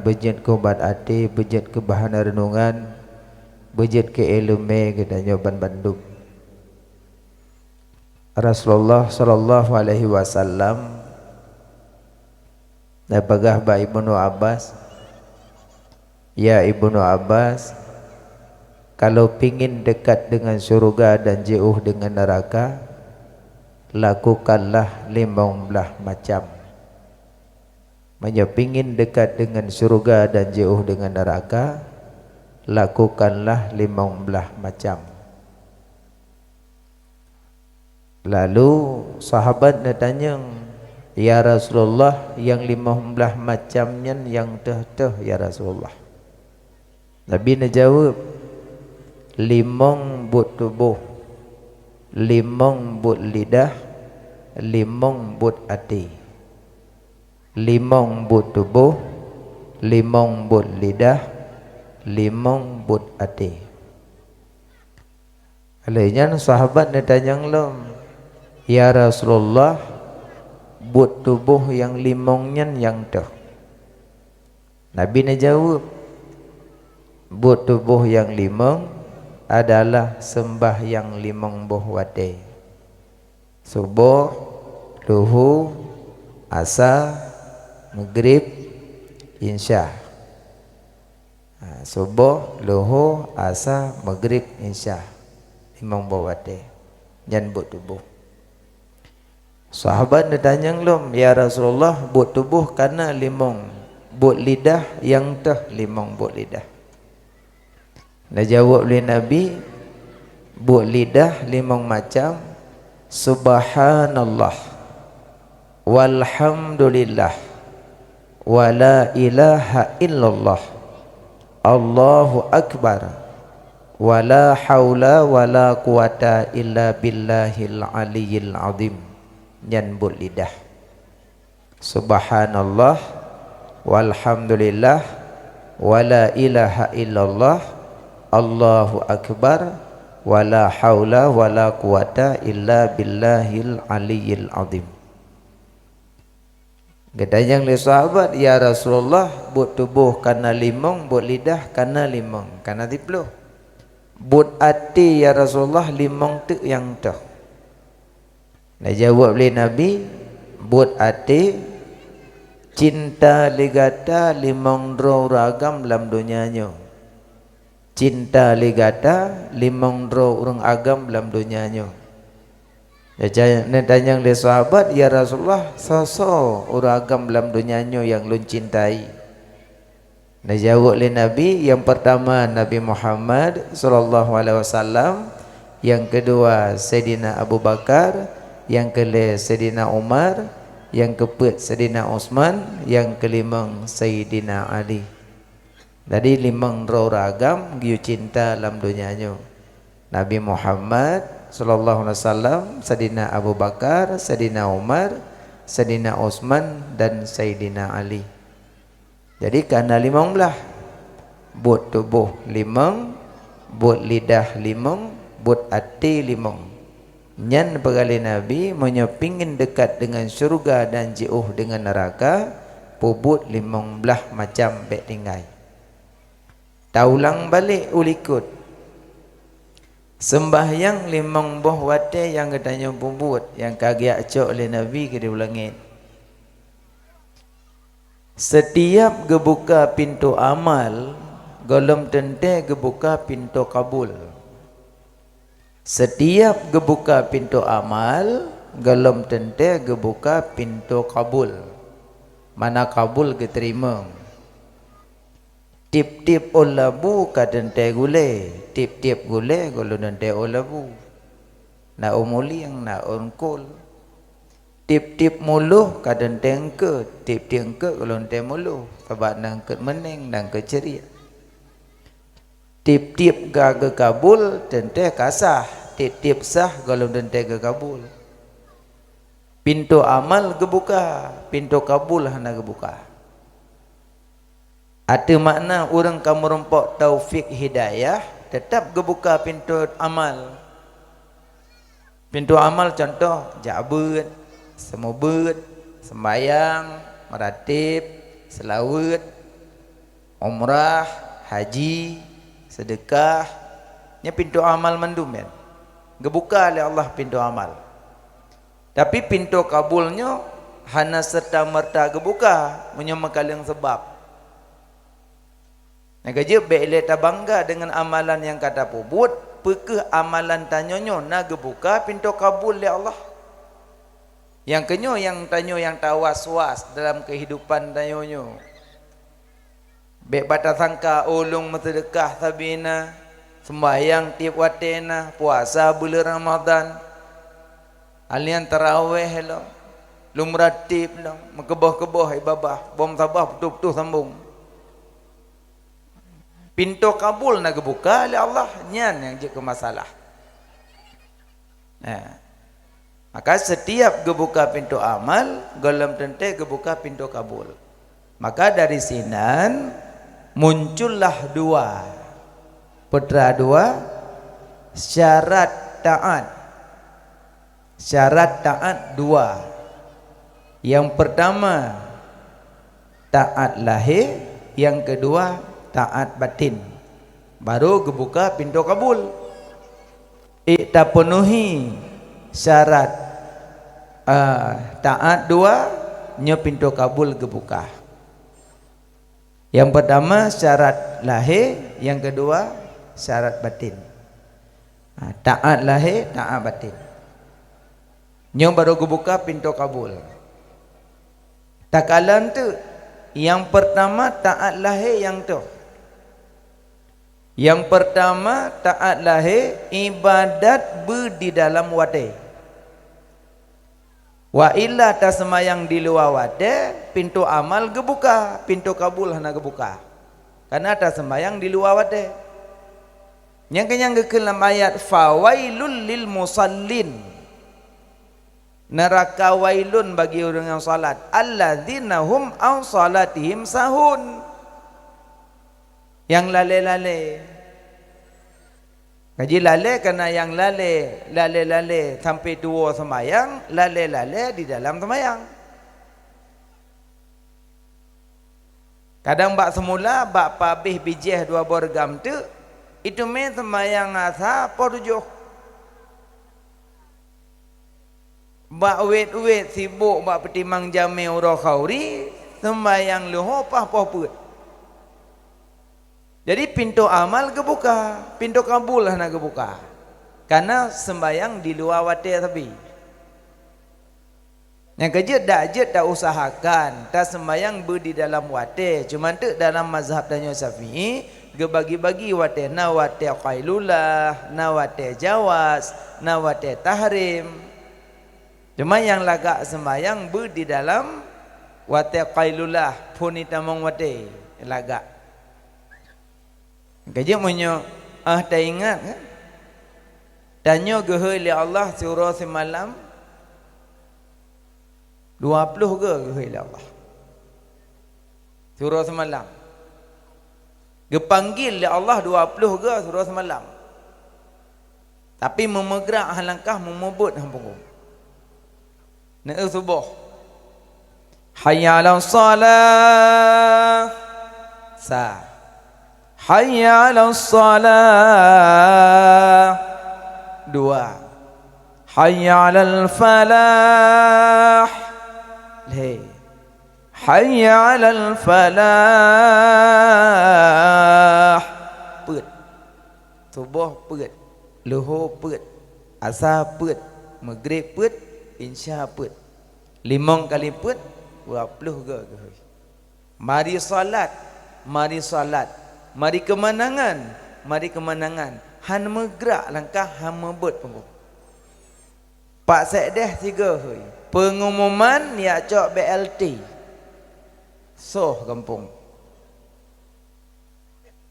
bejit ke obat hati, bejit ke bahan renungan, bejit ke ilmu katanya ban Bandung. Rasulullah sallallahu alaihi wasallam napagah ba Ibnu Abbas, ya Ibnu Abbas, kalau pingin dekat dengan surga dan jauh dengan neraka, lakukanlah 15 macam. Pingin dekat dengan surga dan jauh dengan neraka, lakukanlah 15 macam. Lalu sahabat nak tanya, ya Rasulullah, yang 15 macamnya yang teh ya Rasulullah. Nabi nak jawab, 5 but tubuh, 5 but lidah, 5 but hati. 5 but tubuh, 5 but lidah, 5 but hati. Alainya sahabat nak tanya lom, ya Rasulullah, but tubuh yang 5-nya yang teh. Nabi nak jawab, but tubuh yang 5 adalah sembahyang 5 waktu. Subuh, duhur, asar, maghrib, isya. Subuh, duhur, asar, maghrib, isya. 5 waktu. Jan but tubuh. Sahabat nak tanya lom, ya Rasulullah, but tubuh kana 5, but lidah yang teh 5 but lidah. Nak jawab oleh Nabi, but lidah 5 macam. Subhanallah, walhamdulillah, wala ilaha illallah, Allahu akbar, wala haula wala quwata illa billahil aliyyil azim. Nyanbut lidah. Subhanallah, walhamdulillah, wala ilaha illallah, Allahu akbar, wala haula wala quwata illa billahil aliyyil azim. Katanya li sahabat, ya Rasulullah, but tubuh kana 5, but lidah kana 5, kana 10. But hati ya Rasulullah 5 tu yang tu. Nak jawab oleh Nabi, but hati cinta ligata 5 ragam dalam dunianya. Cinta ligata 5 orang agam dalam dunianya. Nak tanya oleh sahabat, ya Rasulullah, sosok orang agam dalam dunianya yang lun cintai. Nak jawab oleh Nabi, yang pertama Nabi Muhammad sallallahu alaihi wasallam, yang kedua Sayyidina Abu Bakar, yang kelima Sayyidina Umar, yang keempat Sayyidina Utsman, yang kelima Sayyidina Ali. Jadi 5 ragam giu cinta dalam dunianya. Nabi Muhammad sallallahu alaihi wasallam, Sayyidina Abu Bakar, Sayyidina Umar, Sayyidina Utsman dan Sayyidina Ali. Jadi karena 15, but tubuh 5, but lidah 5, but hati 5. Nyan pegali Nabi menyepingin dekat dengan syurga dan jauh dengan neraka, pubut 15 macam baik tinggai. Taulang balik ulikut. Sembahyang 5 waktu yang katanya pubut, yang kagiak cok oleh Nabi ke di langit. Setiap gebuka pintu amal, golom tente gebuka pintu kabul. Setiap gebuka pintu amal, golom tente gebuka pintu kabul. Mana kabul keterima. Tip-tip olabu kadente gule, tip-tip gule golom tente olabu. Na umuli yang na onkol. Tip-tip muluh kadente engke, tip-tip engke golom tente muluh. Sebab nang ke meneng nang ke ceria. Tip-tip gaga kabul tente kasah, tip-tip sah golong tente gaga kabul. Pintu amal gebuka, pintu kabul hana gebuka. Ada makna orang kamu rempok taufik hidayah, tetap gebuka pintu amal. Pintu amal contoh jabut, semubut, sembayang, meratib, selawat. umrah, haji, sedekah, nya pintu amal mandum kan. Gebuka oleh Allah pintu amal. Tapi pintu kabulnya hana serta merta gebuka, menyamakan yang sebab. Nak kerja baik tak bangga dengan amalan yang kata pubut, pekeh amalan tanyonyo nak gebuka pintu kabul oleh Allah. Yang kenyo yang tanyo yang tawas-was dalam kehidupan tanyonyo. Baik bata sangka ulung bersedekah sabina, sembahyang tiap watena, puasa bulan Ramadan, alian tarawih lo, lumratib lo, mekeboh-keboh ibabah, bom sabah betul-betul sambung. Pintu kabul nak buka oleh Allah, nyan yang jadi masalah. Maka setiap gebuka pintu amal, golem tente gebuka pintu kabul. Maka dari sinan muncullah dua putra dua syarat taat. Syarat taat dua. Yang pertama taat lahir, yang kedua taat batin. Baru gebuka pintu kabul. Tak penuhi syarat taat dua, nya pintu kabul gebuka. Yang pertama syarat lahir, yang kedua syarat batin. Taat lahir, taat batin. Nya baru gebuka pintu kabul. Takalan tu yang pertama taat lahir yang tu. Yang pertama taat lahir ibadat di dalam wadah. Wa illa ta semayang di luar wadah, pintu amal gebuka, pintu kabul hana gebuka. Karena ta semayang di luar wadah. Yang kenyang dalam ayat fawailul lil musallin. Neraka wailun bagi orang yang salat. Alladzina hum an salatihim sahun. Yang lale-lale. Kaji lale kerana yang lale sampai tua semayang, lale di dalam semayang. Kadang bak semula bak pabih bijih dua borgam tu, itu main semayang asa porjuh. Bak wet sibuk bak petimang jami urah khauri, semayang luho pah put. Jadi pintu amal kebuka, pintu kabul lah nak kebuka. Karena sembayang di luar wadah tapi. Yang kerja tak usahakan, tak sembayang di dalam wadah. Cuma tu dalam mazhab Tanyo Syafi'i, gebagi-bagi wadah, na wadah qailulah, na wadah jawaz, na wadah tahrim. Cuma yang lagak sembayang di dalam wadah qailulah, punita mong wadah lagak. Kajian punya tak ingat kan? Tanya gehoi li Allah surah semalam 20 ke gehoi li Allah surah semalam. Gepanggil li Allah 20 ke surah semalam. Tapi memegerak halangkah memebut hampung. Nak subuh. Hayya 'alas salah. Sa. Hayya 'alas salah. Dua. Hayya 'alal falah. Leh. Hayya 'alal falah. Put. Subuh put. Luhur put. Asar put. Maghrib put. Isya put. 5 kali put 20 ke. Mari solat. Mari solat. Mari kemenangan, mari kemenangan. Han megrak langkah han mebut pun. Pak Sekdeh 3 hui. Pengumuman ya cok BLT. Soh kampung.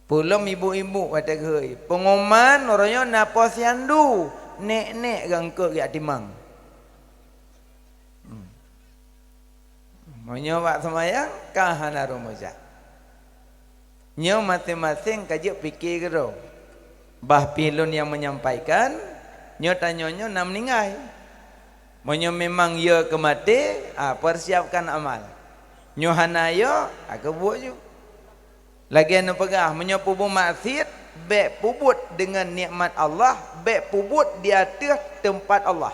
Pulum ibu-ibu kata hui. Pengumuman orangnya napa siandu, nek-nek gangkuk ya timang. Mau nyoba semayang kah hana rumuzak. Nyo masing-masing kaji fikir kero. Bah pilun yang menyampaikan, nyo tanyonyo nam meninggal. Monyo memang ya kemati, persiapkan amal. Nyo hanayo, aku buat ju. Lagi anu pegah menyopo maksiat baik pubut dengan nikmat Allah, baik pubut di atas tempat Allah.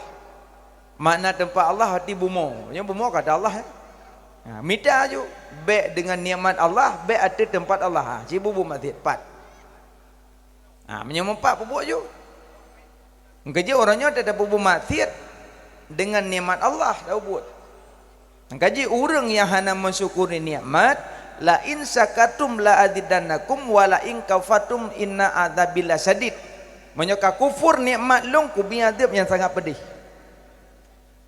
Makna tempat Allah hati bumo. Yang bumo kata Allah. Minta ju baik dengan nikmat Allah, baik atas tempat Allah. Ci bubu maksiat 4. Menyopo 4 pubut ju. Kerja orangnya tak ada pubut maksiat dengan nikmat Allah dah buat. Kaji orang yang hana mensyukuri nikmat, la in sakatum la azidannakum wa la in kafatum inna adzabil syadid. Menyoka kufur nikmat long ku biadab yang sangat pedih.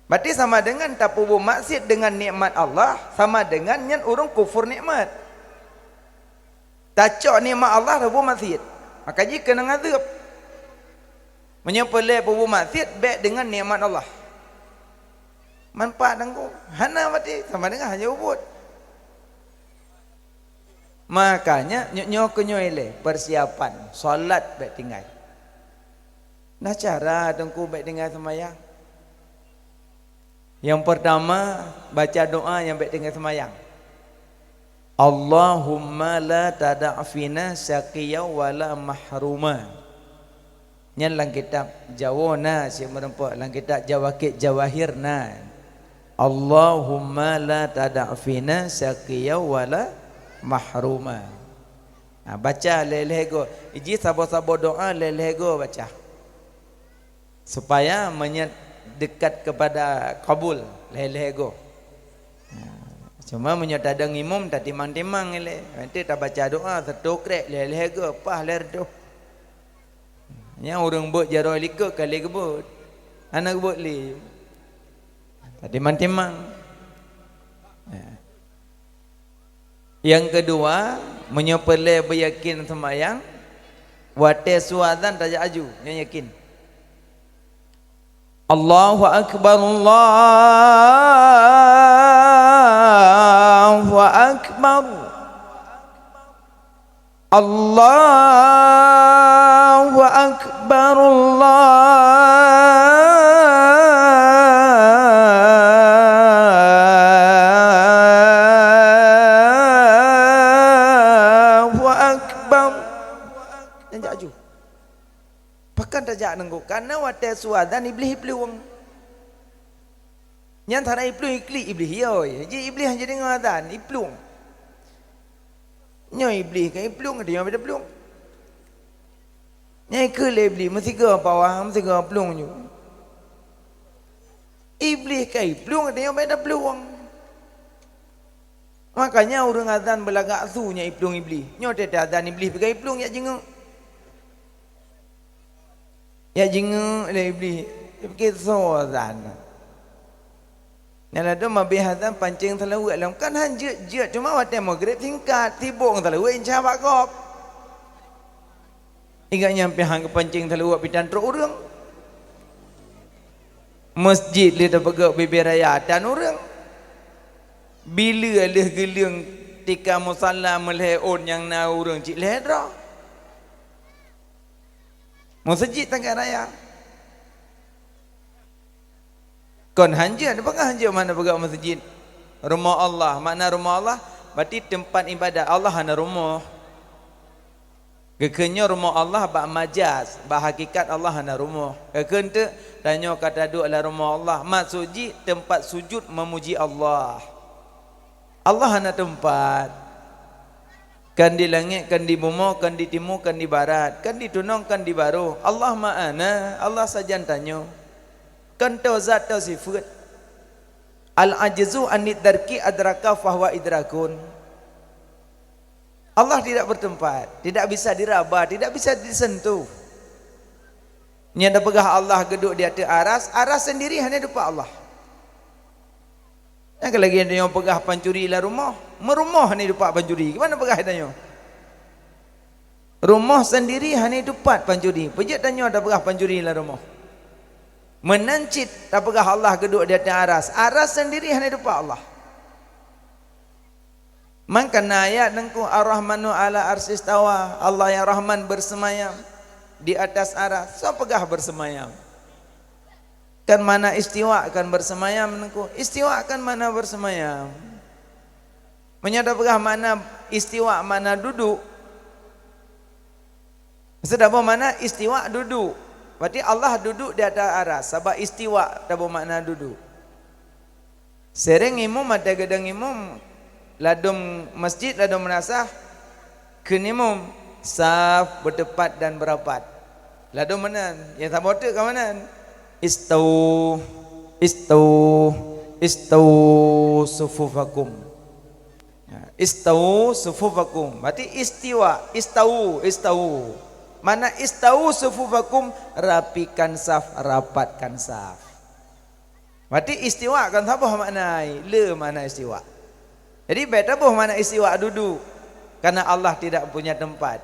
Berarti sama dengan tapubu maksiat dengan nikmat Allah, sama dengan yang orang kufur nikmat. Tacok nikmat Allah tapubu maksiat. Maka jika kena azab. Menyepelai pubu maksiat baik dengan nikmat Allah. Manfaat dengku hana berarti sama dengan hanya ubud. Makanya nyok ele persiapan solat baik tinggal. Nah cara dengku baik tinggal semayang. Yang pertama baca doa yang baik tinggal semayang. Allahumma la tada'fina syaqiyaw wala mahruma. Yang dalam kitab Jawa na si merempak dalam kitab Jawakit Jawahirna. Allahumma la tada'fina syaqiyaw wala mahruma. Baca lelego. Iji sabo-sabo doa lelego baca. Supaya dekat kepada kabul lelego. Cuma menyatadang imam tak timang-timang ele. Nanti tak baca doa setokrek lelego pah lerdo. Yang orang buat jaroi likut kali kebut. Anak buat li. Tak timang-timang. Yang kedua, menyepelai beryakin semayang. Wate suadzan tajak aju. Yang yakin. Allahu Akbar, Allahu Akbar, Allahu Akbar, Allahu Akbar. Yang aju. Pakan tajak nenggu karena wate suadzan iblis peluang. Yang thara iblis iblis yoi. Jadi iblis jadi ngadzan iblis. Nyoi iblis kan iblis dia ada pelung. Nyai ke iblis mesti ke bawah mesti ke pelung ju. Iblis kan iblis dia ada pelung. Makanya orang azan belagak su nya iblis. Nyo tete azan iblis pergi iblis ya jenguk. Ya jenguk le iblis. Pergi so azan. Yang ada mabih hazan pancing terlalu alam kan hanjut cuma waktu maghrib tingkat tibung terlalu insya bakop. Ingat nyampe hang pancing terlalu pidan tro urang. Masjid li tabagak bibiraya dan urang. Bila leh geling tika musalla melheon yang na urang cik lehra. Masjid tangga raya. Kon hanjir, apakah hanjir mana pegang masjid? Rumah Allah, makna rumah Allah berarti tempat ibadat Allah hana rumah. Kekenya rumah Allah bak majaz, bak hakikat Allah hana rumah. Kekente tanya kata duk adalah rumah Allah, maksudji tempat sujud memuji Allah. Allah hana tempat. Kan di langit, kan di bumi, kan di timur, kan di barat, kan di tunong, kan di baru. Allah ma'ana, Allah saja tanya. Kan tahu zat tahu sifat. Al-ajzu an-nidarki adraka fahuwa idrakun. Allah tidak bertempat, tidak bisa diraba, tidak bisa disentuh. Ni ada pegah Allah geduk di atas aras, aras sendiri hanya depan Allah. Yang lagi ada yang pegah pancuri lah rumah, merumah ni depan pancuri. Gimana pegah tanya? Rumah sendiri hanya depan pancuri. Pejat tanya ada pegah pancuri lah rumah. Menancit tak pegah Allah geduk di atas aras. Aras sendiri hanya depan Allah. Maka ayat nengku ar-Rahmanu ala arsistawa. Allah yang Rahman bersemayam di atas aras. So pegah bersemayam. Kan mana istiwa kan bersemayam nengku. Istiwa kan mana bersemayam. Menyadap berah mana istiwa, mana duduk. Maksud apa mana istiwa duduk. Berarti Allah duduk di atas aras. Sebab istiwa apa makna duduk. Sering imam ada gedang imam ladum masjid ladum menasah kenimum saf bertepat dan berapat. Ladum mana? Yang tak botak ke mana? Istau sufufakum. Istau sufufakum. Berarti istiwa, istau. Mana istau sufufakum, rapikan saf, rapatkan saf. Berarti istiwa kan apa makna? Le mana istiwa. Jadi beda apa mana istiwa duduk. Karena Allah tidak punya tempat.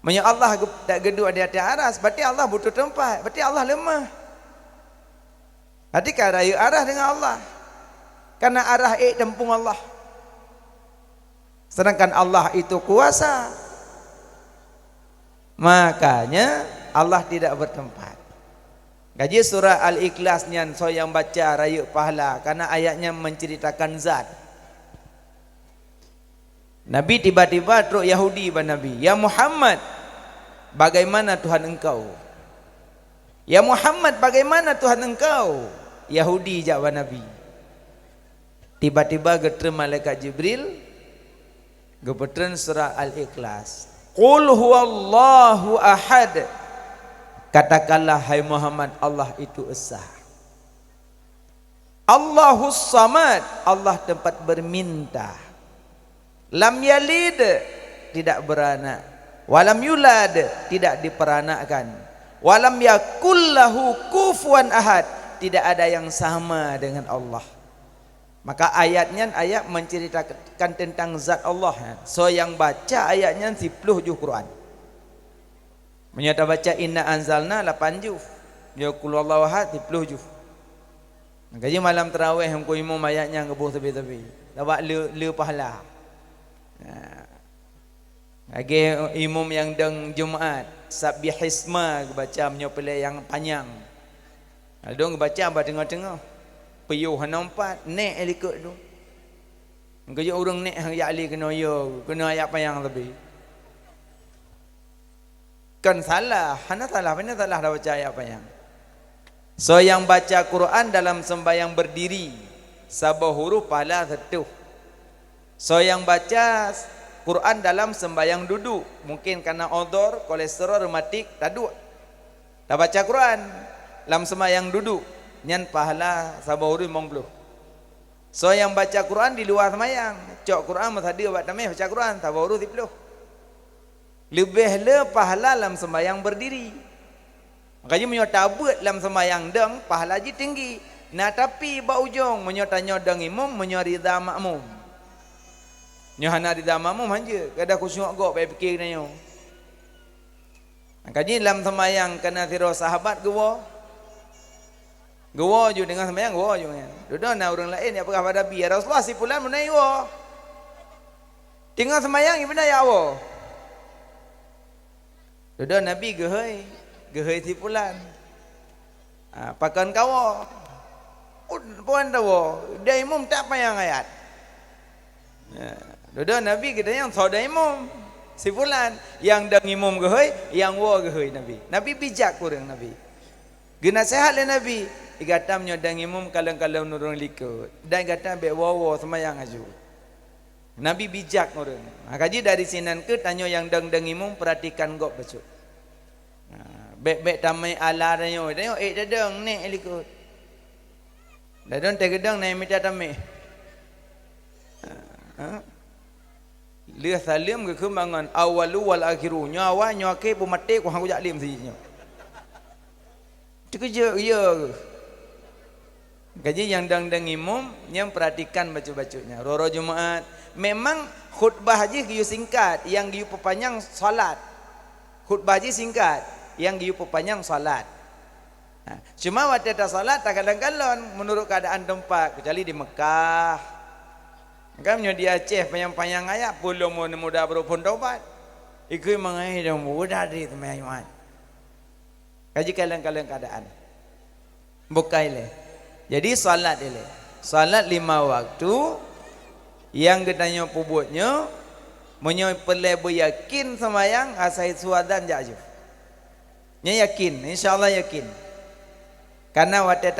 Maksudnya Allah tak geduk di atas aras, berarti Allah butuh tempat. Berarti Allah lemah. Berarti kan raya arah dengan Allah. Karena arah tempung Allah. Sedangkan Allah itu kuasa. Makanya Allah tidak bertempat. Gaji surah Al-Ikhlas nyan so yang baca raya pahala karena ayatnya menceritakan zat. Nabi tiba-tiba teruk Yahudi pada Nabi, "Ya Muhammad, bagaimana Tuhan engkau?" "Ya Muhammad, bagaimana Tuhan engkau?" Yahudi jawab Nabi. Tiba-tiba geter malaikat Jibril gebetren surah Al-Ikhlas. "Qul huwallahu ahad." Katakanlah hai Muhammad, Allah itu esa. Allahus samad, Allah tempat berminta. Lam yalid, tidak beranak. Walam yulad, tidak diperanakkan. Walam yakullahu kufuwan ahad, tidak ada yang sama dengan Allah. Maka ayatnya ayat menceritakan tentang zat Allah. So yang baca ayatnya 10 juz Quran. Menyata baca inna anzalna 8 juz. Ya qul huwallahu ahad 10 juz. Makanya malam tarawih hangko imam ayatnya ngebuh tepi-tepi. Dapat le pahala. Lagi imam yang deng Jumaat Sabbihisma baca menyopele yang panjang. Dong baca ba tengah-tengah. Peyuh nampak nek ikut tu. Engkau orang nek hang ya ali kena ayat panjang lebih. Kan salah, hana salah dah baca ayat panjang. So yang baca Quran dalam sembahyang berdiri sabah huruf pahala 1. So yang baca Quran dalam sembahyang duduk, mungkin karena odor, kolesterol, rematik, taduk. Dah baca Quran dalam sembahyang duduk, nyan pahala sabah huruf 50. So yang baca Quran di luar sembahyang, cok Quran masadi buat tamih baca Quran sabah huruf 10. Lebih le pahala dalam sembahyang berdiri. Makanya menyota buat dalam sembahyang deng pahala ji tinggi. Nah tapi ba ujung menyota nyodang imam menyorida makmum. Nyohana rida makmum hanja kada khusyuk gok pai fikir nyo. Makanya dalam sembahyang kena tiro sahabat gewa. Gewa ju dengan sembahyang gewa ju kan. Duduk na orang lain ya pegah pada bi Rasulullah si fulan menai wo. Tinggal sembahyang ibna ya wo. Duduk Nabi gehei si fulan. Pakan kawo. Puan tawo, dia imam tak payang ayat. Duduk Nabi kita yang saudara imam si fulan yang dang imam gehei, yang wo gehei Nabi. Nabi bijak kurang Nabi. Guna sehat le Nabi. Igatam nyodang imam kalang-kalang nurung likut. Dan igatam be wo semayang aju. Nabi bijak orang. Kaji dari sinan ke tanya yang dang imam perhatikan gok bacuk. Bek tamai ala tanya dadang nek likut. Dadang tegedang naik minta tamai. Lihat salim ke kembangan awalu wal akhiru nyawa nyake pemate ku hang ujak lim sinya. Cekeje ya. Gaji yang dang imam yang perhatikan baca-bacanya. Roro Jumaat memang khutbah haji giu singkat, yang giu perpanjang salat. Khutbah haji singkat, yang giu perpanjang salat. Cuma waktu ada salat tak kadang-kadang menurut keadaan tempat, kecuali di Mekah. Kan di Aceh panjang-panjang ayat belum muda berupun tobat. Ikut mengai dah muda di teman-teman. Kaji kadang-kadang keadaan. Bukai le. Jadi salat ele. Salat 5 waktu Yang gedanya pubutnya menyo pele yakin semayang asai suadan jaju. Nya yakin, insyaallah yakin. Karena waktu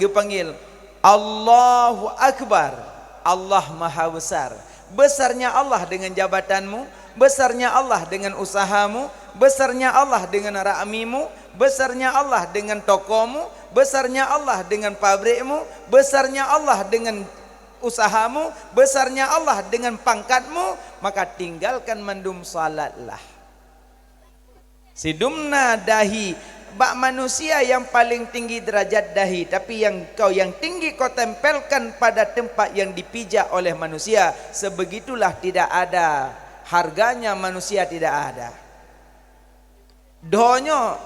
panggil Allahu Akbar, Allah Maha Besar. Besarnya Allah dengan jabatanmu, besarnya Allah dengan usahamu, besarnya Allah dengan rakmimu, besarnya Allah dengan tokomu, besarnya Allah dengan pabrikmu, besarnya Allah dengan usahamu, besarnya Allah dengan pangkatmu, maka tinggalkan mandum salatlah. Sidumna dahi, bak manusia yang paling tinggi derajat dahi, tapi yang tinggi kau tempelkan pada tempat yang dipijak oleh manusia, sebegitulah tidak ada harganya manusia, tidak ada. Dohnya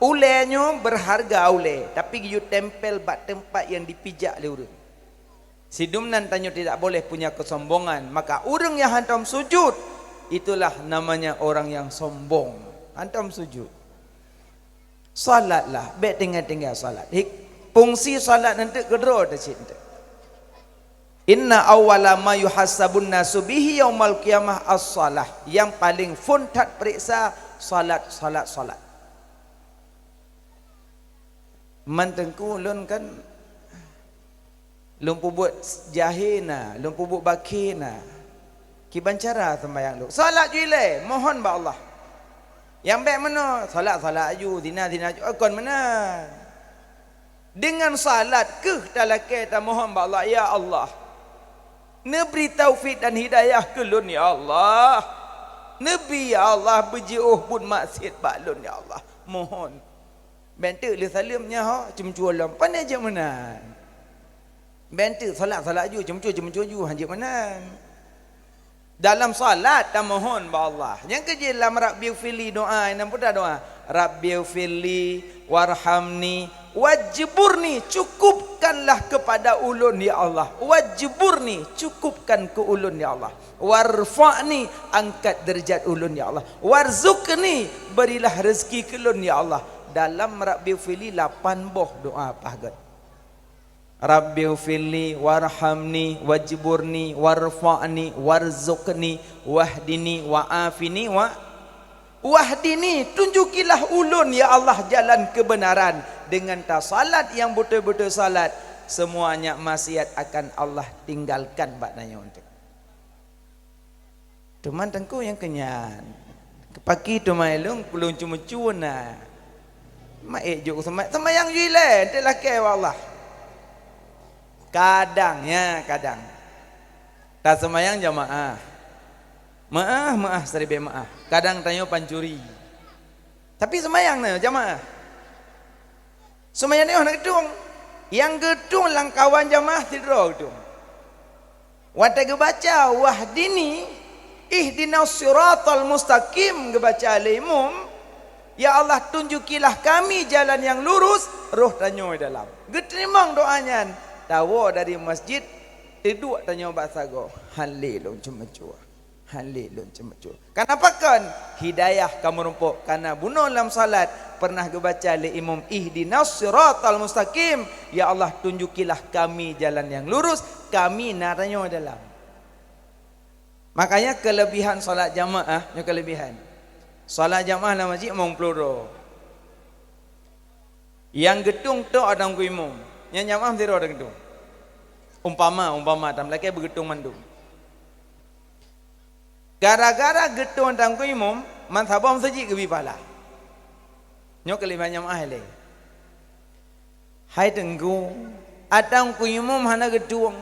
ulenya berharga ule, tapi you tempel bak tempat yang dipijak oleh urang. Sidumnan tanya tidak boleh punya kesombongan, maka orang yang hantam sujud itulah namanya orang yang sombong. Hantam sujud. Salatlah, baik tinggal salat. Fungsi salat nanti kedua dah cinta. Inna awwala ma yuhassabun nasu bihi yaumal qiyamah as-salah. Yang paling funtat periksa salat. Mantengku ulun kan lumpu buat jahina, lumpu buat bakina. Kiban cara sembahyang lu. Salat jile, mohon ba Allah. Yang baik mana? Salat aju, zina aju. Akon mana? Dengan salat ke talake ta mohon ba Allah, ya Allah. Neberi taufik dan hidayah ke lun ya Allah. Nabi ya Allah berjiuh pun maksiat ba lun ya Allah. Mohon. Bentuk le salimnya ha, cumcualam. Pandai je mana? Bentuk salat aju, cumcu haji mana? Dalam salat tak mohon ba Allah. Yang kerja dalam Rabbi fili doa, nampak dah doa. Rabbi fili warhamni wajburni, cukupkanlah kepada ulun ya Allah. Wajburni, cukupkan ke ulun ya Allah. Warfa'ni, angkat derajat ulun ya Allah. Warzuqni, berilah rezeki ke ulun ya Allah. Dalam Rabbi fili 8 boh doa pahagat. Rabbi ufilli warhamni wajburni warfa'ni warzuqni wahdini wa'afini wahdini, tunjukilah ulun ya Allah jalan kebenaran. Dengan salat yang betul-betul salat, semuanya maksiat akan Allah tinggalkan maknanya untuk. Teman tengku yang kenyan. Kepaki tu mailung pelung cuma cuna. Maik juk semayang jile, telah ke Allah. Kadang tak semayang jamaah maah seribe maah, kadang tanya pancuri tapi semayang na jamaah semayang ni nak gedung yang gedung langkawan jamaah tidur gedung wata gebaca wahdini ihdinas siratal mustaqim, gebaca alimum ya Allah tunjukilah kami jalan yang lurus, roh tanya dalam geterimang doanya. Tawa dari masjid tidur tanya bahasa go halilun cemecua kenapa kan hidayah kamu rumpuk karena bunuh dalam salat pernah kebaca li imam ihdinas siratal mustaqim, ya Allah tunjukilah kami jalan yang lurus, kami naranya dalam. Makanya kelebihan salat jamaah, salat jamaah dalam masjid mong peluru yang gedung tu ada imam yang jamaah tidak ada gedung. Umpama tam laki bergedung mandum. Gara-gara gedung tam ku imam, manthabam saji ke bipala. Nyok kelima jamaah le. Hai tenggu, atang ku imam hana gedung.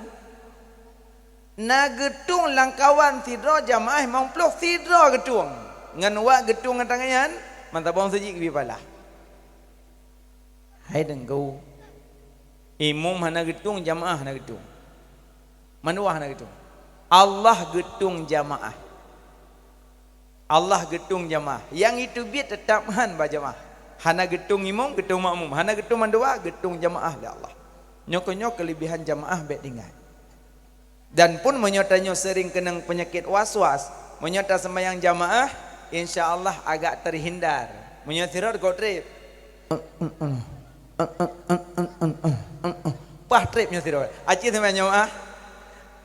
Na gedung langkawan tidro jamaah mong peluk tidro gedung. Ngan wa gedung ngantangan, manthabam saji ke bipala. Hai tenggu. Imam hana gedung, jamaah hana gedung. Manuah hana gedung. Allah gedung jamaah. Allah gedung jamaah. Yang itu biar tetap han berjamaah. Hana gedung imam, gedung makmum. Hana gedung mandua, gedung jamaah ya Allah. Nyok-nyok kelebihan jamaah baik dengan. Dan pun menyotanya sering kena penyakit was-was. Menyota sembahyang jamaah, insya-Allah agak terhindar. Menyotirat godrib. Pah tripnya tidak. Acik sampai jamaah.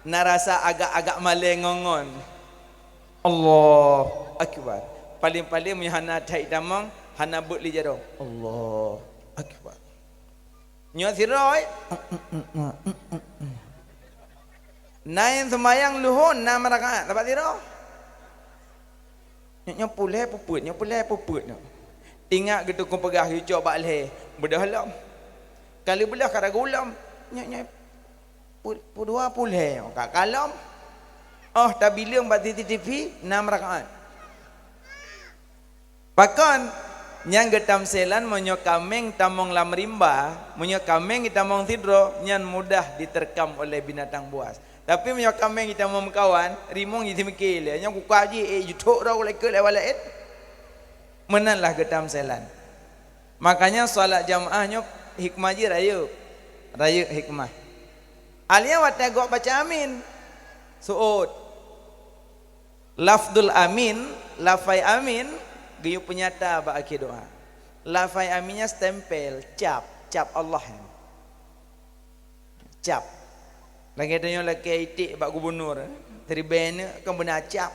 narasa agak-agak malengongon. Allah akbar. Paling-paling hana thai damang hana but li jaro. Allah akbar. Nyo siroi. Nain semayang luhun 6 rakaat dapat tiro. Nyo pulih puput, nyo pulih puput. Tingak gitu ku pegah yu cok bak leh. Berdalam. Kali belah kara gulam. Nyo pudua pulih. Kak kalam. Oh tak bilang bat TV 6 rakaat. Bahkan nyang getam selan monyo kameng tamong lam rimba, monyo kameng kita mong tidro nyan mudah diterkam oleh binatang buas. Tapi monyo kameng kita mong kawan, rimong jadi mikil, nyang kukaji jutuk raw lek lewalaet. Menanlah getam selan. Makanya solat jamaahnya hikmah ji rayu hikmah. Alia watnya gok baca amin. Suud. Lafdul amin, lafai amin, gayu penyata bagi doa. Lafai aminnya stempel, cap Allah. Cap. Lagi tanya lagi itik bak gubernur. Teribena kan benar cap.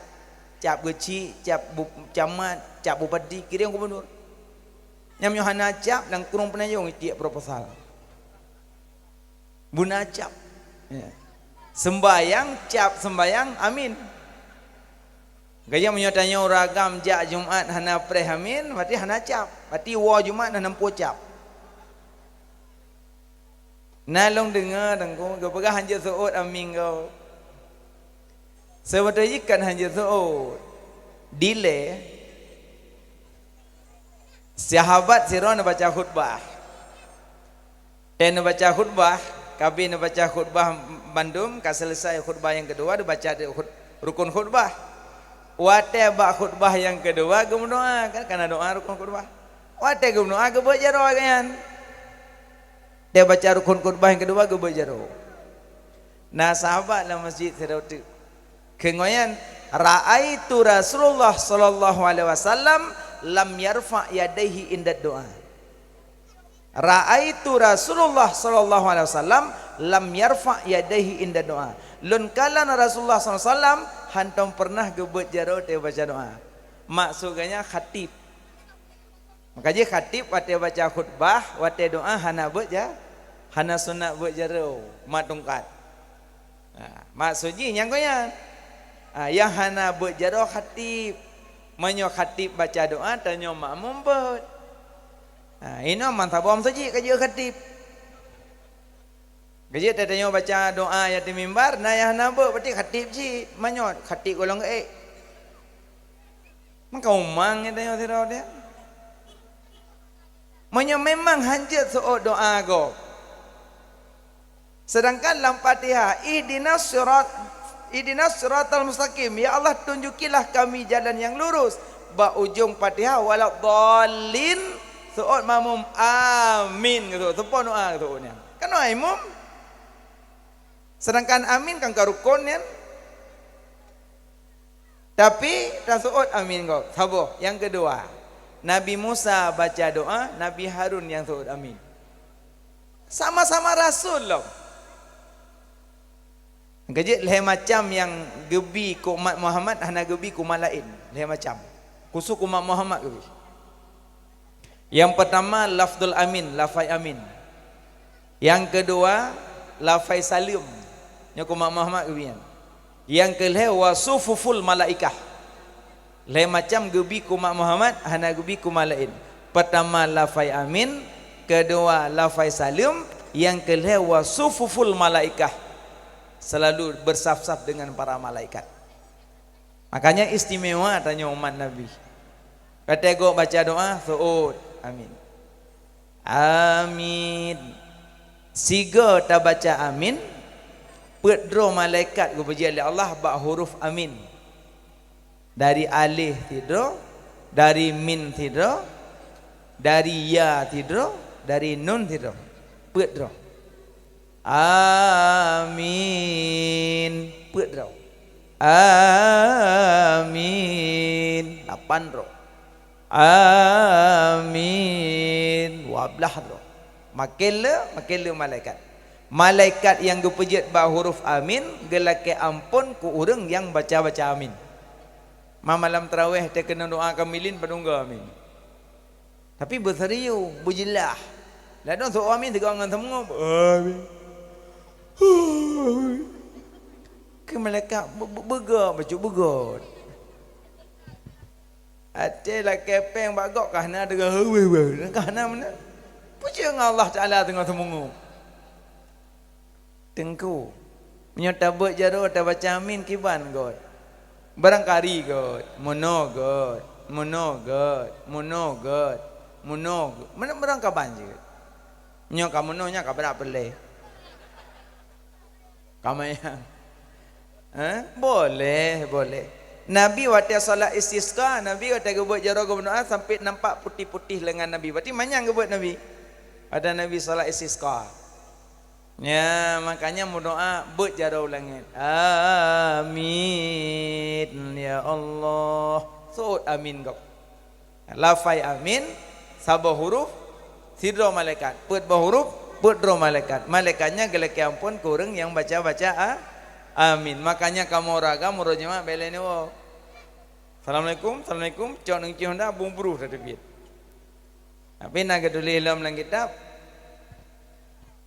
Cap geci, cap camat, cap bupati, kira yang gubernur. Yang Yohana cap dan kurung penayung itik proposal. Buna cap. Ya. Sembayang cap sembayang amin. Gaya menyatanya ragam jak Jumat hana prehamin, berarti hana cap. Berarti wa Jumat hana cap. Nalong dengar dengku, kau pegah hanja suud amin kau. Sebetulnya ikan hanja suud. Delay. Sahabat siron baca khutbah. Dan baca khutbah, kabin baca khutbah bandum, ka selesai khutbah yang kedua dibaca rukun khutbah. Wate bak khutbah yang kedua gum doa kan karena doa rukun khutbah. Wate gum doa ge bejaro kan. Dia baca rukun khutbah yang kedua ge bejaro. Nah sahabat dalam masjid terautu. Kengoyan raaitu Rasulullah sallallahu alaihi wasallam lam yarfa yadayhi inda doa. Raaitu Rasulullah sallallahu alaihi wasallam lam yarfa yadayhi inda doa. Lun kala Rasulullah sallallahu alaihi wasallam hantam pernah gebet jaro te baca doa. Maksudnya khatib. Makanya khatib wate baca khutbah, wate doa hana bet ja, hana sunat bet jaro, matungkat. Maksudnya yang koyan. Yang hana bet jaro khatib. Menyo khatib baca doa tanyo makmum bet. Ini mantabam saja kerja khatib. Kerja tanya baca doa ya di mimbar, nah yang nabo berarti khatib ji, manyot khatib golong Maka umang tanya tirau dia. Menyo memang hanjat soal doa go. Sedangkan dalam Fatihah, ihdinas siratal mustaqim, ya Allah tunjukilah kami jalan yang lurus. Ba ujung Fatihah waladhdallin soal mamum amin gitu. Sepon doa gitu nya. Kan doa imam. Sedangkan amin kan karukon kan. Tapi rasuut amin kau. Sabo. Yang kedua, Nabi Musa baca doa, Nabi Harun yang suut amin. Sama-sama rasul loh. Kejit leh macam yang gebi ku umat Muhammad hana gebi ku umat lain. Leh macam. Kusuk umat Muhammad gebi. Yang pertama lafdul amin, lafai amin. Yang kedua lafai salim. Yang umat Muhammad gebian. Yang kelih wasufuful malaikah. Leh macam gebi ku umat Muhammad hana gebi ku umat lain. Pertama lafai amin, kedua lafai salim, yang kelih wasufuful malaikah. Selalu bersaf-saf dengan para malaikat. Makanya istimewa tanya umat Nabi. Kata go baca doa suud amin. Amin. Siga ta baca amin, pedro malaikat go puji Allah ba huruf amin. Dari alif tidro, dari min tidro, dari ya tidro, dari nun tidro. Pedro. Amin. Pedro. Amin. 8 ro. Amin. 12 ro. Makin le malaikat. Malaikat yang gepejit ba huruf amin gelake ampun ku urang yang baca-baca amin. Malam tarawih dia kena doa kamilin padungga amin. Tapi berserius, berjelah. Lalu so amin tiga orang semua. Amin. Ke malaikat begak baca begat. Ate lah kepeng bagok kahna dengan hewe kahna mana? Puji Allah Taala tengah semua. Tengku menyata buat jaro ta baca amin kiban god barangkali god monogod mana barang kaban je nyo kamu no nya ka berapa le kamaya boleh Nabi waktu salat istisqa Nabi waktu buat jaro berdoa sampai nampak putih-putih lengan Nabi berarti mana yang buat Nabi ada Nabi salat istisqa. Ya makanya berdoa buat jarau langit. Amin ya Allah. So amin kau. Lafai amin sabah huruf sidro malaikat. Put huruf put ro malaikat. Malaikatnya gelek ampun kurang yang baca amin. Makanya kamu raga murojema belene wo. Assalamualaikum cok nang honda bumburu tadebit. Tapi nak geduli ilmu lang kitab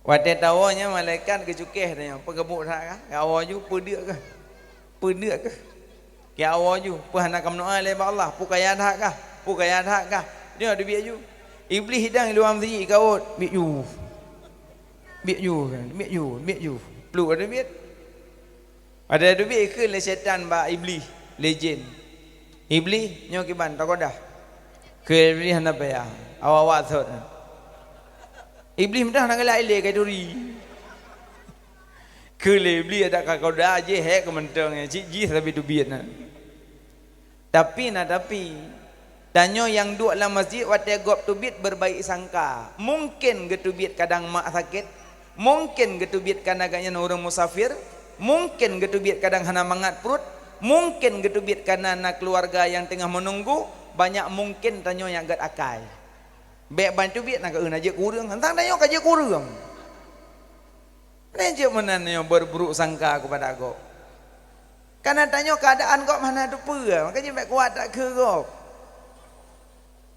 Wate tawanya malaikat ke cukeh tanya pegebuk tak ka awaju pedeuk ke ke awaju pahana kam doa le ba Allah pukaya dak ka dia ada biak ju iblis hidang luam siji kaut biak ju plu ada biak ke le syaitan ba iblis legend iblis nyo kiban takodah ke iblis hana payah awak thot Iblis dah nak gelak ile kai duri. Kele iblis ada kau dah je hek kementang ji tapi tu biat nak. Tapi danyo yang duduk dalam masjid waktu gop tubit berbaik sangka. Mungkin getubit kadang mak sakit, mungkin getubit kadang agaknya orang musafir, mungkin getubit kadang hana mangat perut, mungkin getubit karena anak keluarga yang tengah menunggu, banyak mungkin danyo yang gat akai. Bek bantu biat nak aja kurang, hentang danyo kaje kurang. Neje menan yo berburuk sangka kepada aku. Karena danyo keadaan kok mana tu apa, makanya bek kuat tak ke kok.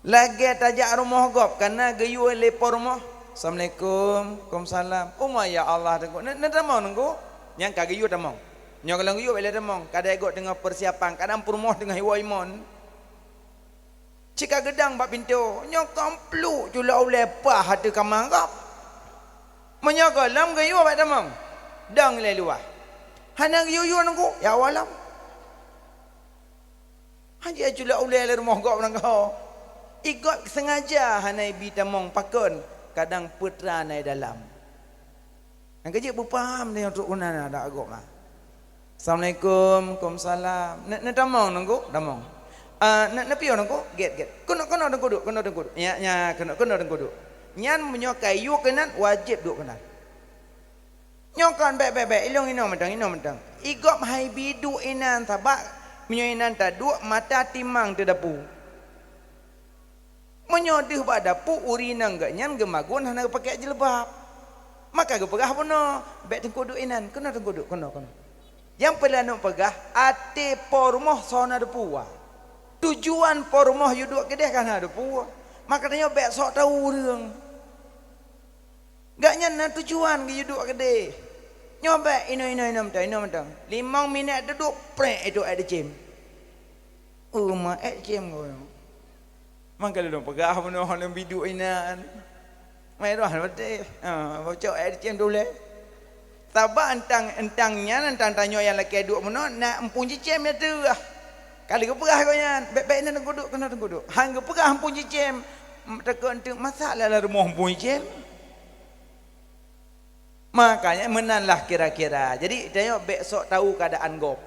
Lagi tajak rumah gop karena gayu lepor rumah. Assalamualaikum, Waalaikumsalam. Ya Allah tengok. Nak tamang nunggu. Yang kagayu tamang. Nyok kalau gayu bela tamang. Kadai gok tengah persiapan, kadang rumah tengah hiwa imon. Cika gedang bak pintu, nyok kamplu jula ulepah hati kamang kap. Menyaga lam gayu bak tamang. Dang le luah. Hanang gayu nunggu, ya walam. Haji jula ulele rumah gop nang kau. Ikut sengaja hanai bi tamong pakon kadang putra nai dalam. Yang kerja berpaham dia untuk unan ada agak mah. Assalamualaikum, Waalaikumsalam. Nak tamong nunggu, tamong. Nak pion nunggu, get. Kono dengku duk. Ya, kono dengku duk. Nyan menyokai yu kenan wajib duk kenan. Nyokan bek ilong ino mentang. Igop hai bidu inan sabak menyoinan ta duk mata timang terdapu. Menyodih pada pu urina enggak nyan gemagun hana pakai jilbab. Maka ge pegah puno, bek tengku duk inan, kono tengku duk, kono. Yang pelanu pegah ate pormoh sona depu. Tujuan pormoh yu duk kedeh kan ada pu. Makanya bek sok tahu reung. Gak nyan tujuan ge yu duk kedeh. Nyoba ino mentang. 5 minit duduk prek itu ada jam. Ma jam go. Mangka lu pegah puno hang bidu inan. Mai roh mate. Bocok air cem dulu. Taba entangnya tanyo yang laki duk puno nak empun cem ya tu. Kali ke pegah kau yan. Baik nan duduk kena duduk. Hang ke pegah empun cem. Tekon tu masalah lah rumah empun cem. Makanya menanlah kira-kira. Jadi tengok besok tahu keadaan gop.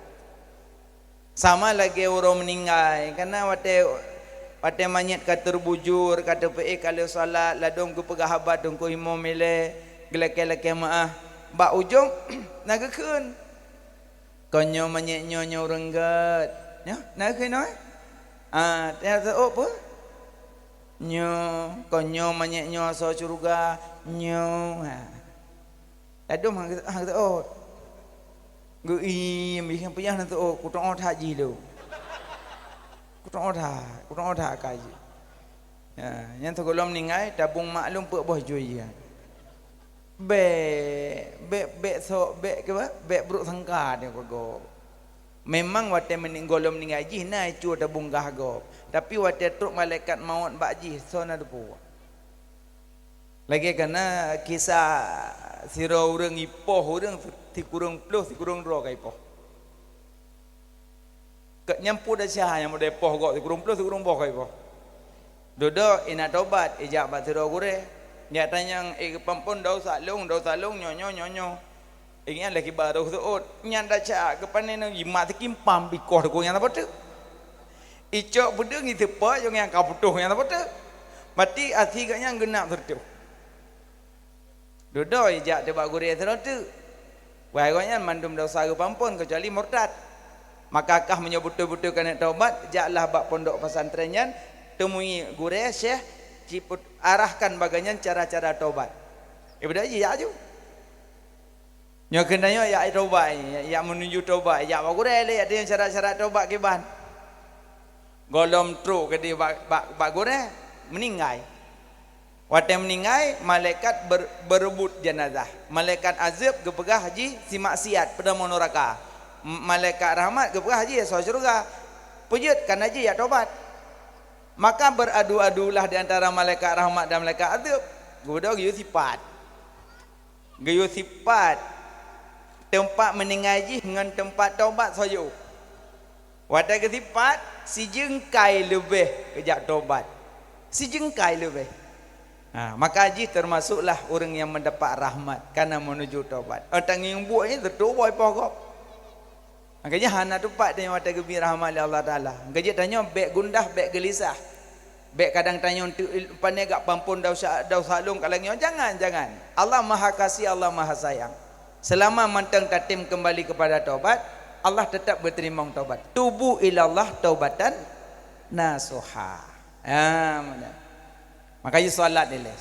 Sama lagi orang meninggal. Karena Pate manyet kata terbujur, kata pe kalau salat ladong ku pegah habat dong ku himo mile gelek-gelek maah. Ba ujung nagakeun. Konyo manyet nyonyo renggat. Ya, nagakeun oi. Ternyata apa? Konyo manyet nyo so curuga nyo. Dadum hang kata oh. Gui bikin payah nanti oh kutong otak ji lu. Kutong otak kaji. Ya, yang tu kalau meninggal tabung maklum pek boh jual. Ke apa? Beruk sangka dia kau. Memang waktu meninggal ji naik cuci tabung gahgo. Tapi waktu truk malaikat maut bakji so na depu. Lagi kerana kisah siro orang ipoh orang ti kurang plus ti kurang dua kai ipoh. Kat nyampu dah syah yang model ipoh gok ti kurang plus ti kurang boh kai ipoh. Dodo ina tobat ijak bat siro gure. Nya tanyang pampun dau salung nyonyo. Ingat lagi baru tu oh nyanda cha kepanen jimat kimpam bikoh ko yang apa tu. Icok budeng itu pa yang kau putuh yang apa tu. Mati hati katnya genap tertu. Dodo ijak tebak gure siro tu. Wahai katnya mandum dosa ke pampun kecuali murtad. Maka kah menyebut-betul kena taubat jaklah bak pondok pesantrennya temui gure syekh ciput arahkan bagian cara-cara taubat. Ibadah ya aju. Nyo kenanya ya taubat ya menuju taubat ya gure le ada yang cara-cara taubat kiban. Golom tru ke di bak gure meninggal. Waktu meninggal malaikat berebut jenazah. Malaikat azab gepegah haji si maksiat pada neraka. Malaikat rahmat gepegah haji so syurga. Pujud kan haji ya taubat. Maka beradu-adulah di antara malaikat rahmat dan malaikat azab. Goda giyu sifat. Tempat menengaji dengan tempat taubat saja. Waktu ke sifat si jengkai lebih kejak taubat. Si jengkai lebih. Maka haji termasuklah orang yang mendapat rahmat karena menuju taubat. Orang yang buatnya tertubuh pokok. Makanya hana tupat dia waktu gebi rahmat Allah Taala. Makanya tanya bek gundah bek gelisah. Bek kadang tanya untuk pandai gak pampun daus salung kalangnya jangan. Allah Maha Kasih, Allah Maha Sayang. Selama mantang tatim kembali kepada taubat, Allah tetap berterima taubat. Tubu ilallah taubatan nasuha. Makanya solat dia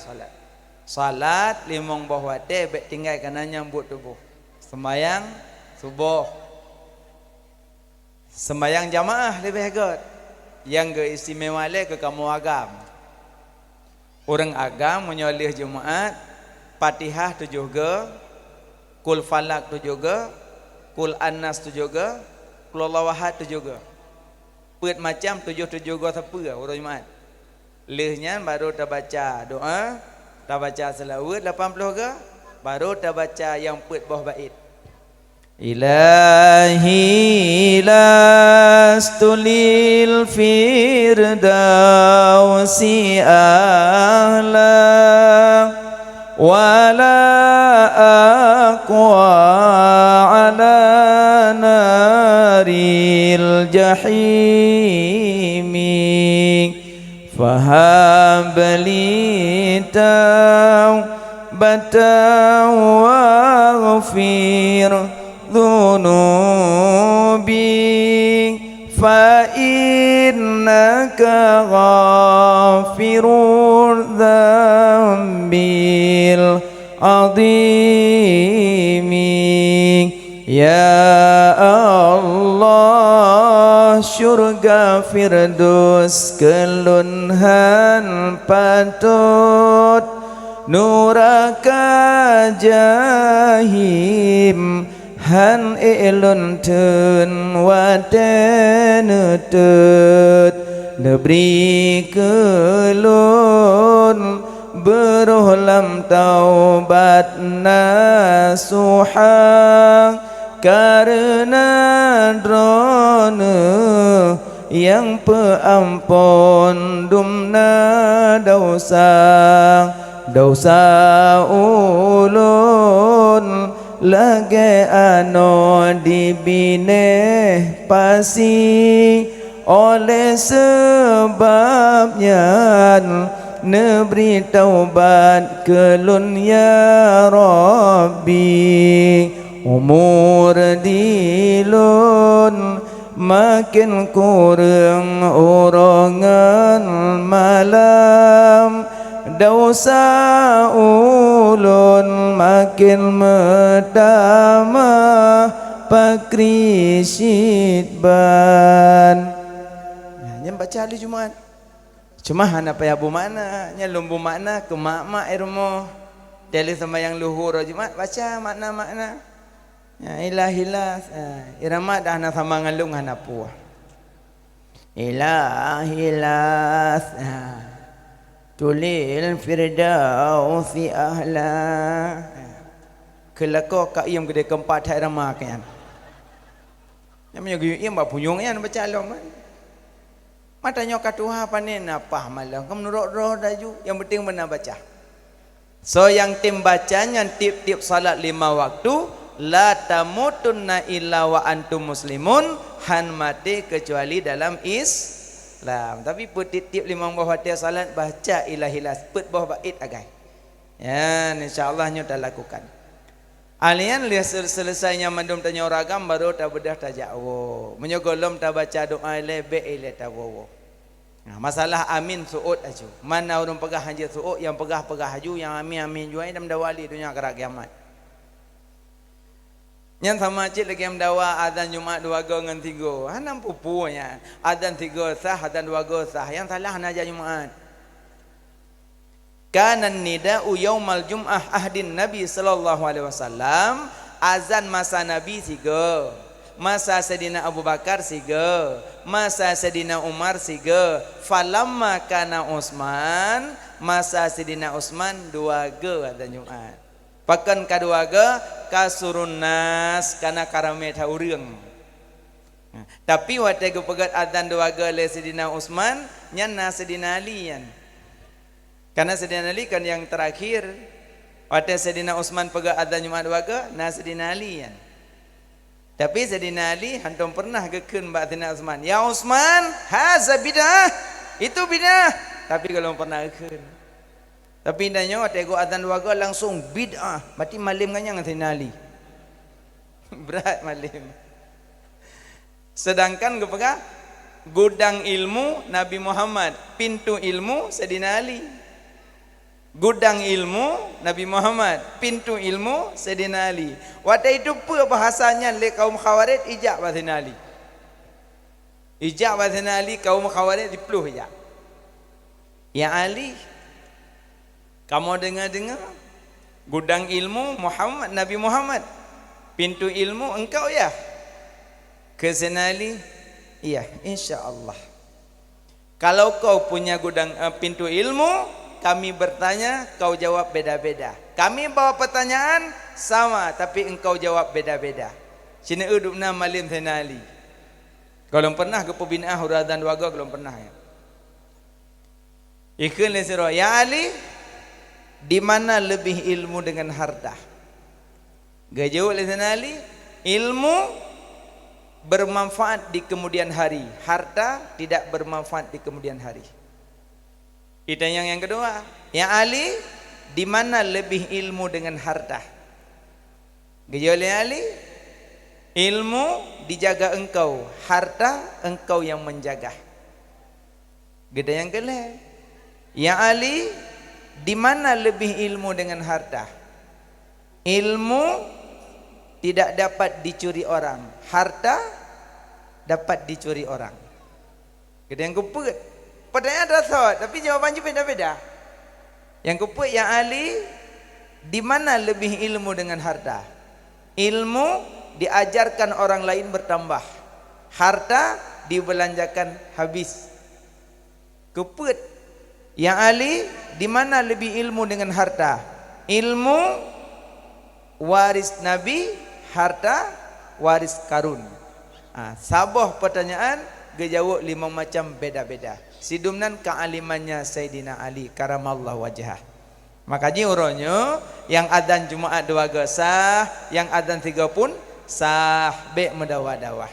solat limong bawah bek tinggal kena nyambut tubuh. Sembayang subuh. Sembayang jamaah lebih hebat. Yang keistimewa ke kamu agam. Orang agam menyolih Jumaat, Fatihah tu juga, Kul Falak tu juga, Kul Annas tu juga, Kul Allahwahad tu juga. Pet macam tujuh juga siapa orang Jumaat. Lehnya baru kita baca doa, kita baca selawat 80 ke, baru kita baca yang pet bawah bait. Ilahi lastulil firdausi ahla wala aqwa ala naril jahimi fahabli taubatan waghfir ذنوبي فإنك غافر الذنب العظيم يا Allah syurga firdaus kelunhan patut nuraka jahim han elon ten watenetut nebri kelun berulam taubat nasuha karena drone yang peampun dumna dosa ulun lagi ano dibine pasi oleh sebabnya neberi taubat kelun ya Rabbi umur dilun makin kurang urangan malam dosa ulun makin metama pakri sidban. Nya baca hari Jumat. Cuma hana payah bu makna, nya lumbu makna ke mak-mak irmo. Dari sembahyang luhur Jumat baca makna-makna. Ya ilahilas, irama dah hana sama ngalung hana puah. Ilahilas, tulil firdausi ahla. Kelako ka iem gede keempat hai rama kan. Namanya iem ba punyung yan baca lom. Matanya katuha panen apa malah kamu nurut roh daju yang penting benar baca. So yang tim bacanya tip-tip salat 5 waktu la tamutunna illa wa antum muslimun han mati kecuali dalam Islam. Tapi put tip 5 bawah hati salat baca ilahilas put bawah bait agai. Ya insyaallah nyo dah lakukan. Alian lihat selesainya mandum tanya ragam baru tak bedah tak jauh. Menyogolom tak baca doa lebe ile tak wowo. Nah, masalah amin suud aju. Mana orang pegah haji suud yang pegah-pegah haju yang amin juai dalam dawali dunia kerak kiamat. Yang sama cik lagi yang dawa azan Jumat 2 go ngan 3. Hanam pupunya. Azan 3 sah, azan 2 go sah. Yang salah naja Jumat. Kanan nida'u yaumal jum'ah ahdin Nabi sallallahu alaihi wasallam, azan masa Nabi 3, masa Sayyidina Abu Bakar 3, masa Sayyidina Umar 3, falamma kana Utsman, masa Sayyidina Utsman 2 ge azan Jumat. Pakan kadua ge kasurun nas kana karame taureung. Tapi waktu ge pegat azan 2 ge le Sayyidina Utsman nyanna Sayyidina Ali yan. Karena Sayyidina Ali kan yang terakhir. Waktu Sayyidina Utsman pegang adzan Jumat 2 ke, nah Sayyidina Ali kan. Tapi Sayyidina Ali hantum pernah gekeun mbak Sayyidina Utsman. Ya Utsman, haza bidah. Itu bidah. Tapi kalau pernah gekeun. Tapi indahnya waktu go adzan 2 ke langsung bidah. Berarti malim kan yang Sayyidina Ali. Berat malim. Sedangkan gue pegang gudang ilmu Nabi Muhammad, pintu ilmu Sayyidina Ali. Gudang ilmu Nabi Muhammad, pintu ilmu Sayyidina Ali. Waktu itu apa bahasanya le kaum Khawarij ijak Sayyidina Ali. Ijak Sayyidina Ali kaum Khawarij dipluh ijak. Ya Ali, kamu dengar-dengar gudang ilmu Muhammad Nabi Muhammad, pintu ilmu engkau ya. Ke Sayyidina Ali, iya insyaallah. Kalau kau punya gudang pintu ilmu, kami bertanya, kau jawab beda-beda. Kami bawa pertanyaan sama, tapi engkau jawab beda-beda. Cina udupna malim Sayyidina Ali. Kalau pernah ke pembinaan huradan 2 belum pernah ya. Ikan lesiro, ya Ali, di mana lebih ilmu dengan harta? Gajau Sayyidina Ali, ilmu bermanfaat di kemudian hari, harta tidak bermanfaat di kemudian hari. Itu yang kedua. Ya Ali, di mana lebih ilmu dengan harta? Gejoleh Ali, ilmu dijaga engkau, harta engkau yang menjaga. Gede yang kedua. Ya Ali, di mana lebih ilmu dengan harta? Ilmu tidak dapat dicuri orang, harta dapat dicuri orang. Gede yang kedua. Pertanyaan dasar, tapi jawabannya beda-beda. Yang kedua, ya Ali, di mana lebih ilmu dengan harta? Ilmu diajarkan orang lain bertambah, harta dibelanjakan habis. Keput, ya Ali, di mana lebih ilmu dengan harta? Ilmu waris Nabi, harta waris karun. Sabah pertanyaan, gejawab 5 macam beda-beda. Sidumnan kealimannya Sayyidina Ali karamallahu wajhah. Makanya uronyo yang adzan Jumat 2 ge sah, yang adzan 3 pun sah, be mendawa-dawa.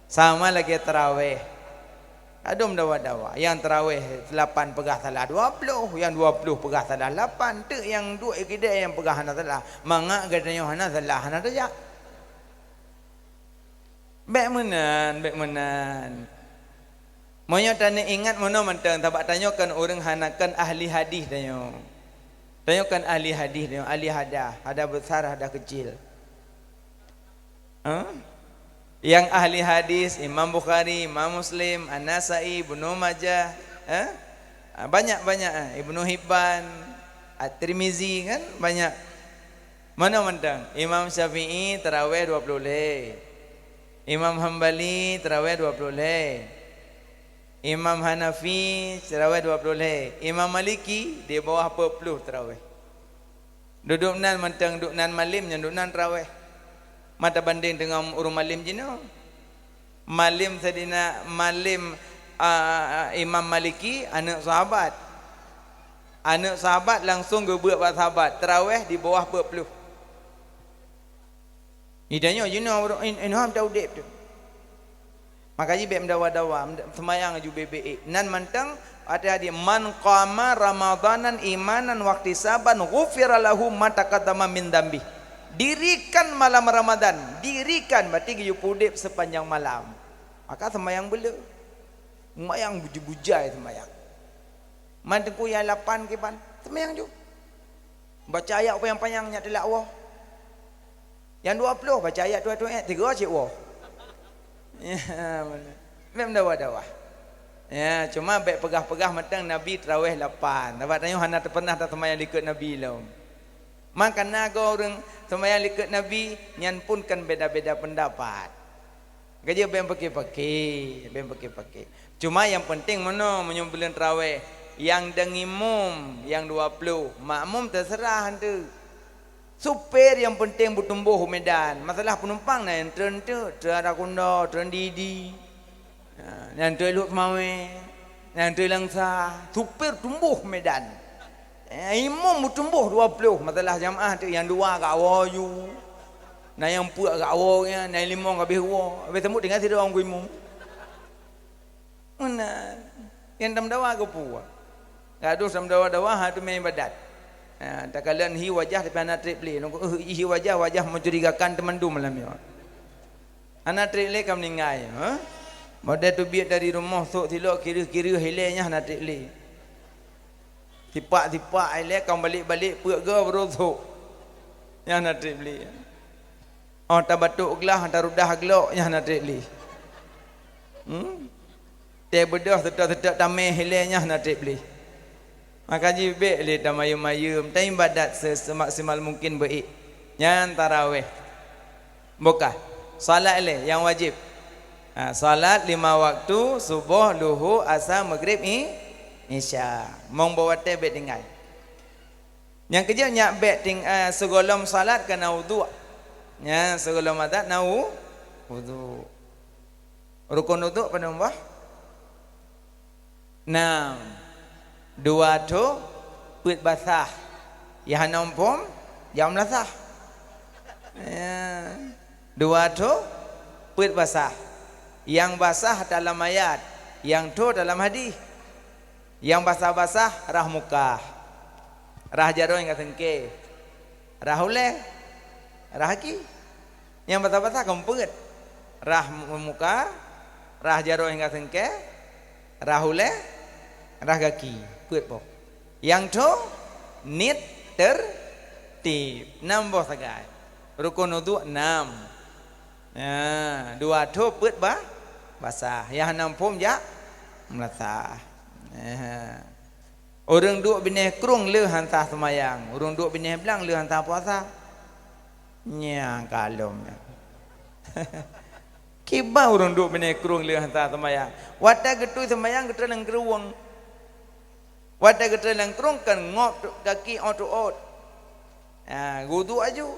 Sama lagi tarawih. Adum dawa-dawa. Yang tarawih 8 pegah salah 20, yang 20 pegah salah 8, tu yang 2 kida yang pegah hana salah. Mangak gadanya hana salah hana saja. Baik menan. Moyo tanya ingat mono mentang tabak tanyakan orang hanakan ahli hadis tanyo. Tengokkan ahli hadis, ahli hadah besar, hadah kecil. Yang ahli hadis Imam Bukhari, Imam Muslim, An-Nasai, Ibnu Majah, banyak Ibnu Hibban, At-Tirmizi kan banyak. Mana mentang Imam Syafi'i tarawih 20 leh. Imam Hambali tarawih 20 leh. Imam Hanafi tarawih 20 leh. Imam Maliki di bawah 40 tarawih. Duduk nan mentang duduk nan malim yang duduk nan tarawih. Mata banding dengan urung malim jino. Malim sedina malim Imam Maliki anak sahabat. Anak sahabat langsung gebuat buat sahabat. Tarawih di bawah 40. Idanya jino inham daudip tu. Makanya beb dawa-dawa semayang aju BBE. Nan mentang ada dia man qama ramadanan imanan waqtisaban ghufira lahu ma taqaddama min dambi. Dirikan malam Ramadan, dirikan berarti you pudip sepanjang malam. Maka semayang bela. Semayang bujai semayang. Manteku yang 8 ke pan, semayang juga. Baca ayat apa yang panjangnya tilak Allah. Yang 20 baca ayat 2 ayat 3 cik Allah. Ya, memang dawa-dawa. Ya, cuma baik pegah-pegah matang Nabi tarawih 8. Dapat tanya hana pernah tak semayang ikut Nabi lah. Maka naga orang semayang ikut Nabi nyan pun kan beda-beda pendapat. Gaji ben pakai-pakai. Cuma yang penting mana menyembelih tarawih yang dengimum yang 20, makmum terserah hantu. Supir yang penting bertumbuh medan. Masalah penumpang nah yang tren tu, tren Rakunda, tren Didi. Yang tren Lut Mawe, yang tren Langsa, supir tumbuh medan. Imam bertumbuh 20. Masalah jamaah tu yang 2 kat awayu. Nah yang puak kat awanya, nah 5 kat behwa. Habis temu dengan tidak orang imam. Mana? Yang damdawa ke puak. Gaduh damdawa-dawa hatu main badat. Tak kalian hi wajah tapi anak trip beli. Hi wajah mencurigakan teman du malam ni. Anak trip beli kam ningai. Model tu biar dari rumah sok tilok kiri-kiri hilangnya anak trip beli. Tipak-tipak elek kau balik-balik puak ke berosok. Yang nak trip beli. Oh tak batuk gelah tak rudah gelok yang nak trip beli. Teh bedah tetap tamai hilangnya nak trip beli. Maka jibek le tamayum-mayum tai ibadat semaksimal mungkin baik. Yang tarawih. Bukan. Salat le yang wajib. Salat 5 waktu subuh, duhur, asar, maghrib, Isya. Mong bawa teh bet tinggal. Yang kerja nyak bet segolom salat kena wudu. Ya, segolom adat nau wudu. Rukun wudu pada mbah? 6. 2 tu put basah. Yang nampom jam lasah. Ya. 2 tu put basah. Yang basah dalam ayat, yang tu dalam hadis. Yang basah-basah rah muka, rah jaro yang katengke, rah uleh, rah ki. Yang basah-basah kempet, rah muka, rah jaro yang katengke, rah uleh, rah kaki. Put po. Yang tu nit tertib. 6 boh sagai. Rukun wudu 6. Ya, 2 tu put basah. Yang 6 pun jak melasah. Orang duk bineh krung le hantar semayang, orang duk bineh belang le hantar puasa. Nya kalom. Kiba orang duk bineh krung le hantar semayang. Wata getu semayang getu nang keruang. Wata getu nang krung kan ngop kaki out. Wudu aju.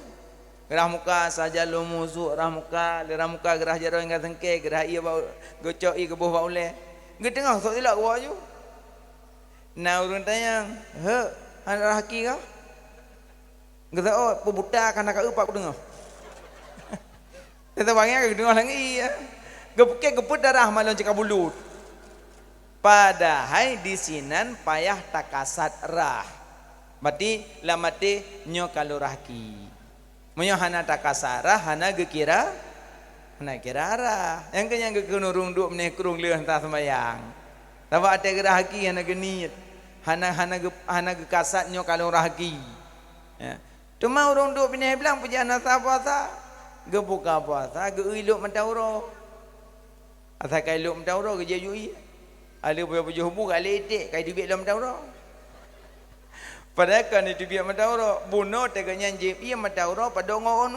Gerah muka saja lo muzu gerah muka, gerah muka gerah jaro yang tengke, gerah ia bau gocok i kebuh bau le. Getengah sok tilak gua aju. Nah orang tanya, anak laki kau? Kata, oh, pebuta kan nak upak dengar. Kita bangnya ke dengar lagi ya. Gepuk darah malam cakap bulut. Padahal di sinan payah takasat rah. Berarti lamati nyo kalau rahki. Menyo hana takasat rah, hana gekira, hana kira rah. Yang kenyang gekunurung duk meneh kurung leh entah semayang. Tawa ada gerah haki yang nak genit. hana gekasatnya kalau rahgi. Ya. Cuma orang duk pindah bilang puja nasa puasa, ge buka puasa, ge iluk mentauro. Asa kai iluk mentauro ge jujui. Ada puja hubu kali etik kai dibik dalam mentauro. Padahal kan itu biar mentauro, bunuh teganya jep ia mentauro pada ngon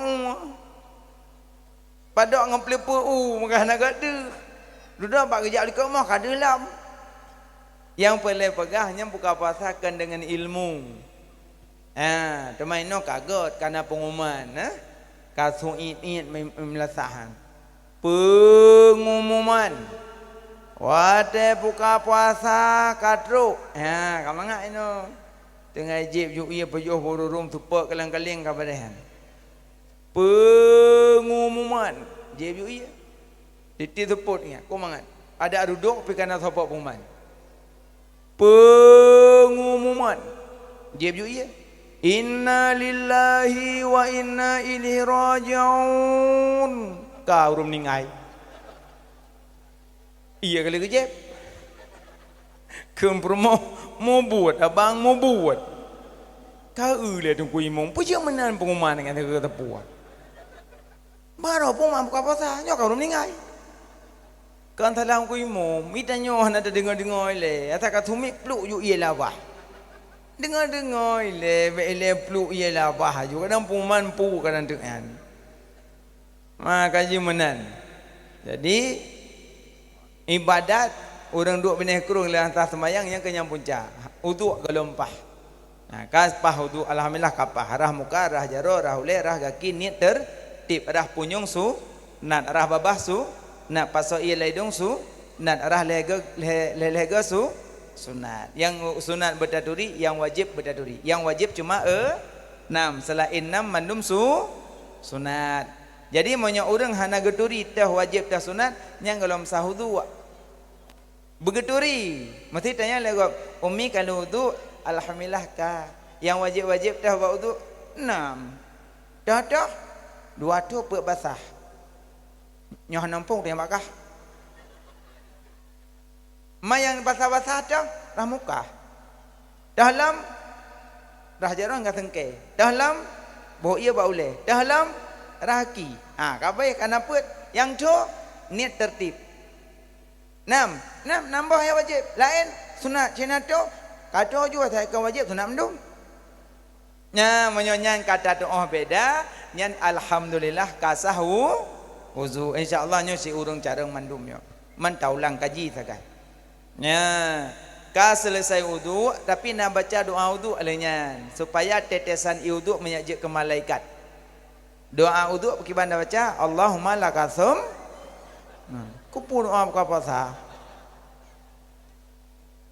pada ngemplepu mengah nak ada. Duda pak kerja di rumah kada lam. Yang paling pegahnya buka puasakan dengan ilmu. Temaino kagot karena pengumuman, kasu it melasahan. Pengumuman. Wate buka puasa kadro. Kamu ngak ino. Tengah jib juk ia pejuh borum tupak kalang-kaling kabadehan. Pengumuman jib juk ia. Titik teput ingat, kau mangat. Ada duduk pergi kena sopak pengumuman. Pengumuman jib juk ia. Inna lillahi wa inna ilaihi raji'un. Kau rum ningai. Iya kali ke jeb. Kempromo mau buat, abang mau buat. Kau lihat tunggu imong, pujuk menan pengumuman dengan kata puan. Baru pengumuman buka puasa, nyok kau rum ningai. Kan talang ku imong, mitanyo ada dengar-dengar le, ata katumik pluk yu ialah bah. Dengar-dengar le, bele pluk ialah bah juga kadang pengumuman pu kadang dengan. Kaji menan. Jadi ibadat orang duk benih kurung le hantar sembayang yang kenyang punca. Uduk gelompah. Kas pah uduk alhamdulillah kapah. Rah muka, rah jaro, rah ule, rah kaki niat tertib, rah punyung su, nat rah babah su. Nak pasal ia ledong su, nak arah lega su, sunat. Yang sunat bertaduri, yang wajib bertaduri. Yang wajib cuma 6. Selain 6 mandum su, sunat. Jadi banyak orang hana geturi tah wajib tah sunat, yang kalau sahudu begeturi. Mesti tanya lagi, umi kalau wudu alhamdulillah kah? Yang wajib-wajib tah wudu 6. Dah 2 tu pe basah. Nyoh nampung dia makah. Mayang basah-basah dah muka. Dalam dah jarang enggak sengke. Dalam boh ia ba uleh. Dalam rahaki. Kabai kana put yang tu niat tertib. 6 nambah yang wajib. Lain sunat cina tu kata juga saya ke wajib sunat mendung. Menyanyian kata doa beda, nyan alhamdulillah kasahu wuzu. InsyaAllah nyo si urung carang mandumnya. Mentaulang kaji sakai. Ka selesai wudu tapi nak baca doa wudu alanya supaya tetesan wudu menyajik ke malaikat. Doa wudu bagaimana baca? Allahumma lakasum. Kupu doa buka puasa.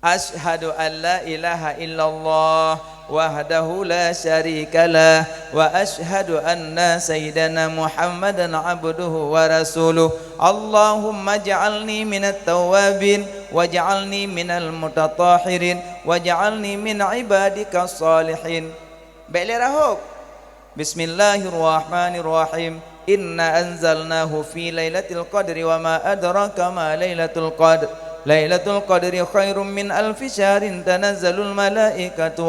Ashhadu an la ilaha illallah wahdahu la syarika lah wa ashhadu anna sayyidana Muhammadan abduhu wa rasuluh. Allahumma ja'alni minat tawabin waj'alni minal mutatahhirin waj'alni min ibadika salihin. Baiklah rahuk. Bismillahirrahmanirrahim. Inna anzalnahu fi lailatul qadri wa ma adraka ma lailatul qadr. Lailatul Qadri khairum min alfi syahrin tanazzalul malaikatu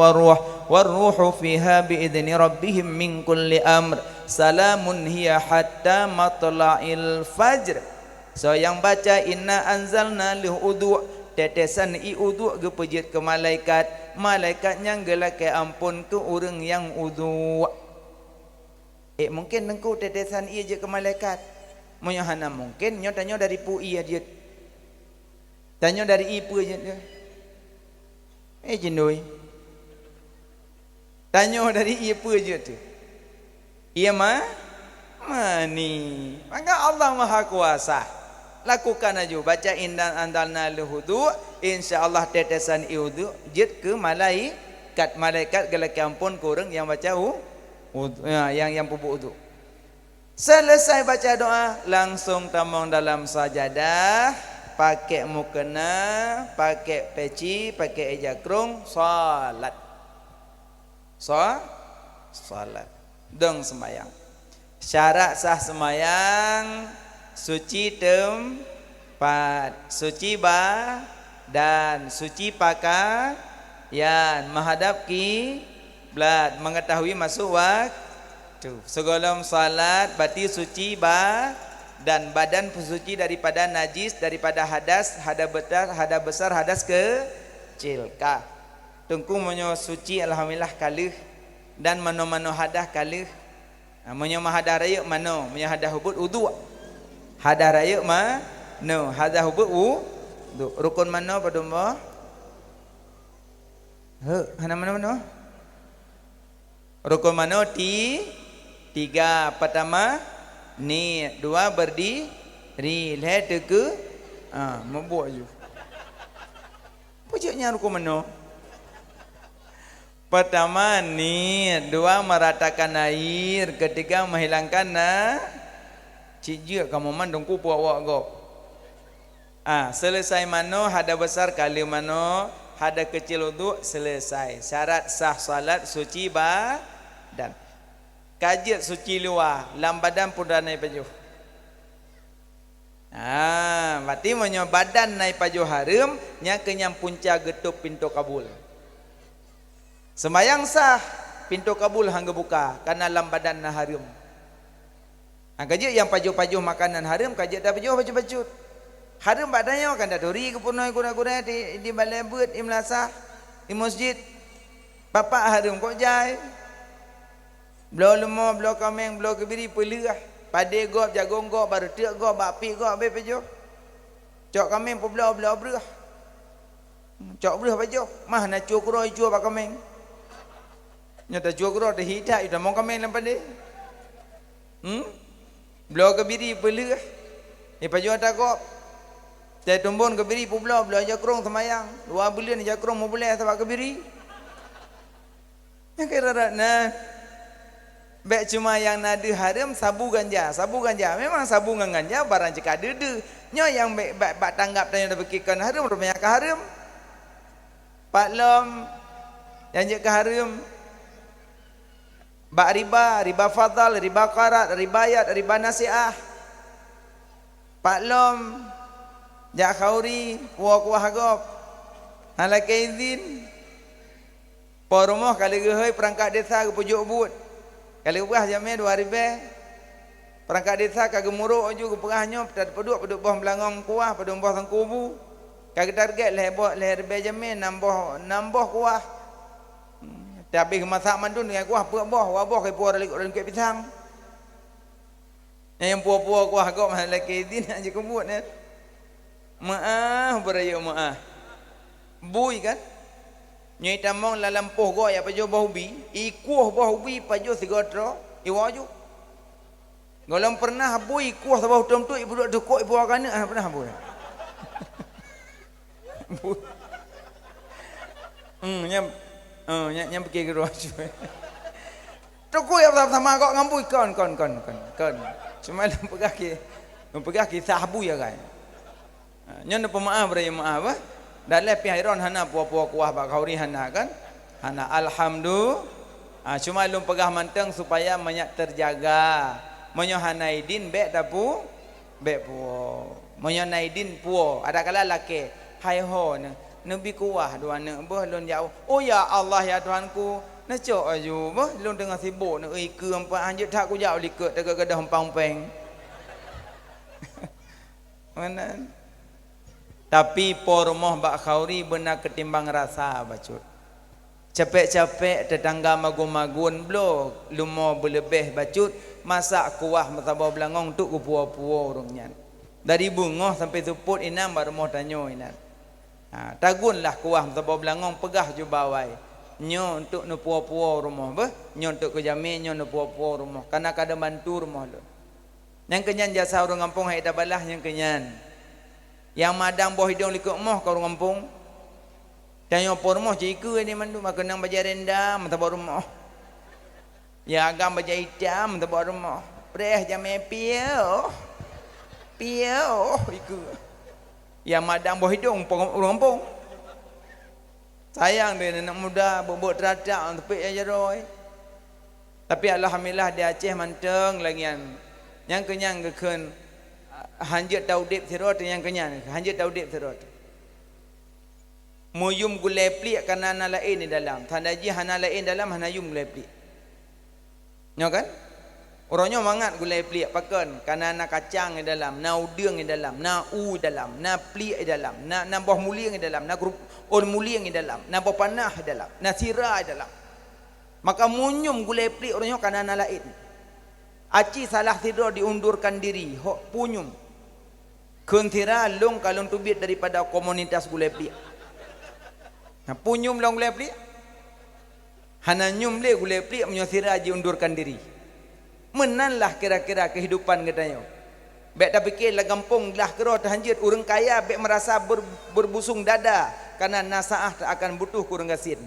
warruhu fiha biidzni rabbihim min kulli amr salamun hiya hatta matla'il fajr. So yang baca inna anzalna lih udu tetesan i udu ge pejit ke malaikat, malaikatnya gelake ampun ke orang yang udu. Mungkin nengku tetesan i je ke malaikat. Moyohana mungkin nyo tanyo dari pu i dia. Tanya dari ibu je dia. Jendoi. Tanya dari ibu je tu. Ia mani. Maka Allah Maha Kuasa. Lakukan aja. Baca indan andalna luhudu. InsyaAllah tetesan iudu. Jid ke malaikat. Malaikat gelak ampun kurang yang baca yang pupuk udu. Selesai baca doa. Langsung tamang dalam sajadah. Pakai mukena, pakai peci, pakai ejakrung, salat. Salat. Deng sembayang. Syarat sah sembayang suci tempat, suci dan suci pakaian, yan menghadap kiblat, mengetahui masuk waktu. Sebelum salat berarti suci dan badan suci daripada najis, daripada hadas, hadas besar, hadas kecil. Tungku menyo suci alhamdulillah kalih dan mano-mano hadah kalih. Menyo hadah raya mano, menyo hadah hubut wudu. Hadah raya mano, hadah hubut wudu. Rukun mano pada mbah? Hana mana? Rukun mano tiga. Pertama ni, dua berdiri, lihat ke membuat je. Pucuknya rukun mano? Pertama ni, dua meratakan air, ketiga menghilangkan cijik kamu mandungku puak gop. Selesai mano hada besar kali mano hada kecil wudu selesai. Syarat sah salat suci badan. Kajit suci luar, lam badan pun dah naik pajuh. Berarti menyo badan naik pajuh haram, nya kenyang punca getup pintu kabul. Sembayang sah, pintu kabul hangga buka karena lam badan na haram. Kajit yang pajuh-pajuh makanan haram, kajit dah pajuh baju-baju. Haram badannya kan dah duri ke punoi guna-guna di balai but, di melasah, di masjid. Bapak haram kok jai. Belau lemah, belau kameng, belau kebiri, pelah. Pade gop, jagung gop, baru tiak gop, bapi gop, habis pajuh. Cok kameng pun belau berah. Cok berah pajuh. Mah nak cuak kuroi cuak pak kameng. Nyata cuak kuroi dah hidak, dah mau kameng lampan dia. Belau kebiri, pelah. Pajuh tak gop. Saya tumbun kebiri pun belau jakrong semayang. 2 bulan jakrong mau boleh sebab kebiri. Yang kira nak baik cuma yang nada haram sabu ganja. Memang sabu dengan ganja barang jika ada. Nyo yang baik tanggap dan yang dah berkaitan haram rupanya ke haram. Pak lom yang jika haram. Bak riba fadal, riba qarat, ribayat, riba nasiah. Pak lom jak khauri, kuah hagop. Halakai izin. Porumah kali gehoi perangkat desa ke pujuk but. Kali ubah jamnya 2 ribu. Perangkat desa ke gemuruk aju ke perahnya peduk bawah melangong kuah peduk bawah sangkubu. Kali target leher ribu jamnya nambah kuah. Tapi masak mandun dengan kuah buah wabah ke puah dalam kuih pisang. Yang puah kuah hagop halakai izin aja kebut ni. Maaf beraya maaf. Bui kan? Nyai tamong lalam poh go ya pajo bahubi, ikuh bahubi pajo sigotro, iwaju. Golong pernah bui kuah sabah tom tu ibu duk dekok ibu kana pernah bui. Nyam pergi ke ruaju. Toko ya sama kok ngambui kon. Cuma pegah ki sahabu ya kan. Nyon pemaaf beraya maaf. Dalam pihairon hana puah-puah kuah bak khauri hana kan. Hana alhamdulillah. Cuma lum pegah manteng supaya banyak terjaga. Menyo hanaidin bek dapu bek puah. Menyo naidin puah. Ada kala laki hai ho nabi kuah dua ne beh lun jauh. Oh ya Allah ya Tuhanku. Necok aju beh lun tengah sibuk nak ke empat anjut tak ku jauh likut dekat kedah hempang-peng. Mana? Tapi pormoh bak khauri benar ketimbang rasa bacut. Capek-capek tetangga magun-magun blo lumo berlebih bacut masak kuah matabau belangong tu ku puah-puah urungnya. Dari bungoh sampai suput inam baru moh tanyo inam. Tagunlah kuah matabau belangong pegah ju bawai. Nyo untuk nu puah-puah rumah beh, nyo untuk kejamin nyo nu puah-puah rumah. Karena kada bantu rumah lo. Yang kenyan jasa urang kampung hai dabalah yang kenyan. Yang madang boh hidung likut moh kau orang kampung. Tanya por moh jika ni mandu makan nang baja rendam mentabak rumah. Ya agam baja hitam mentabak rumah. Preh jame piau. Iku. Yang madang boh hidung orang kampung. Sayang dia anak muda buat teratak untuk aja roy. Tapi alhamdulillah di Aceh manteng lagian. Yang kenyang keken hanjut daudip sirot yang kenyang hanjut daudip sirot Muyum gulai pelik karena hana lain di dalam. Tandaji hana lain dalam hana yum gulai pelik. Nyo kan? Orangnya mangat gulai pelik pakan karena hana kacang di dalam, na udang di dalam, na u dalam, na pelik di dalam, na buah mulia di dalam, na grup on mulia di dalam, na buah panah di dalam, na sirah di dalam. Maka munyum gulai pelik orangnya karena hana lain. Aci salah tidur diundurkan diri, hok punyum. Kentira long kalon tubit daripada komunitas gulai pelik. Nah, punyum long gulai pelik. Hana nyum le gulai pelik menyosira aji undurkan diri. Menanlah kira-kira kehidupan katanya. Bek dah fikir lah gampung lah kira terhanjit orang kaya bek merasa berbusung dada karena nasaah tak akan butuh kurang gasin.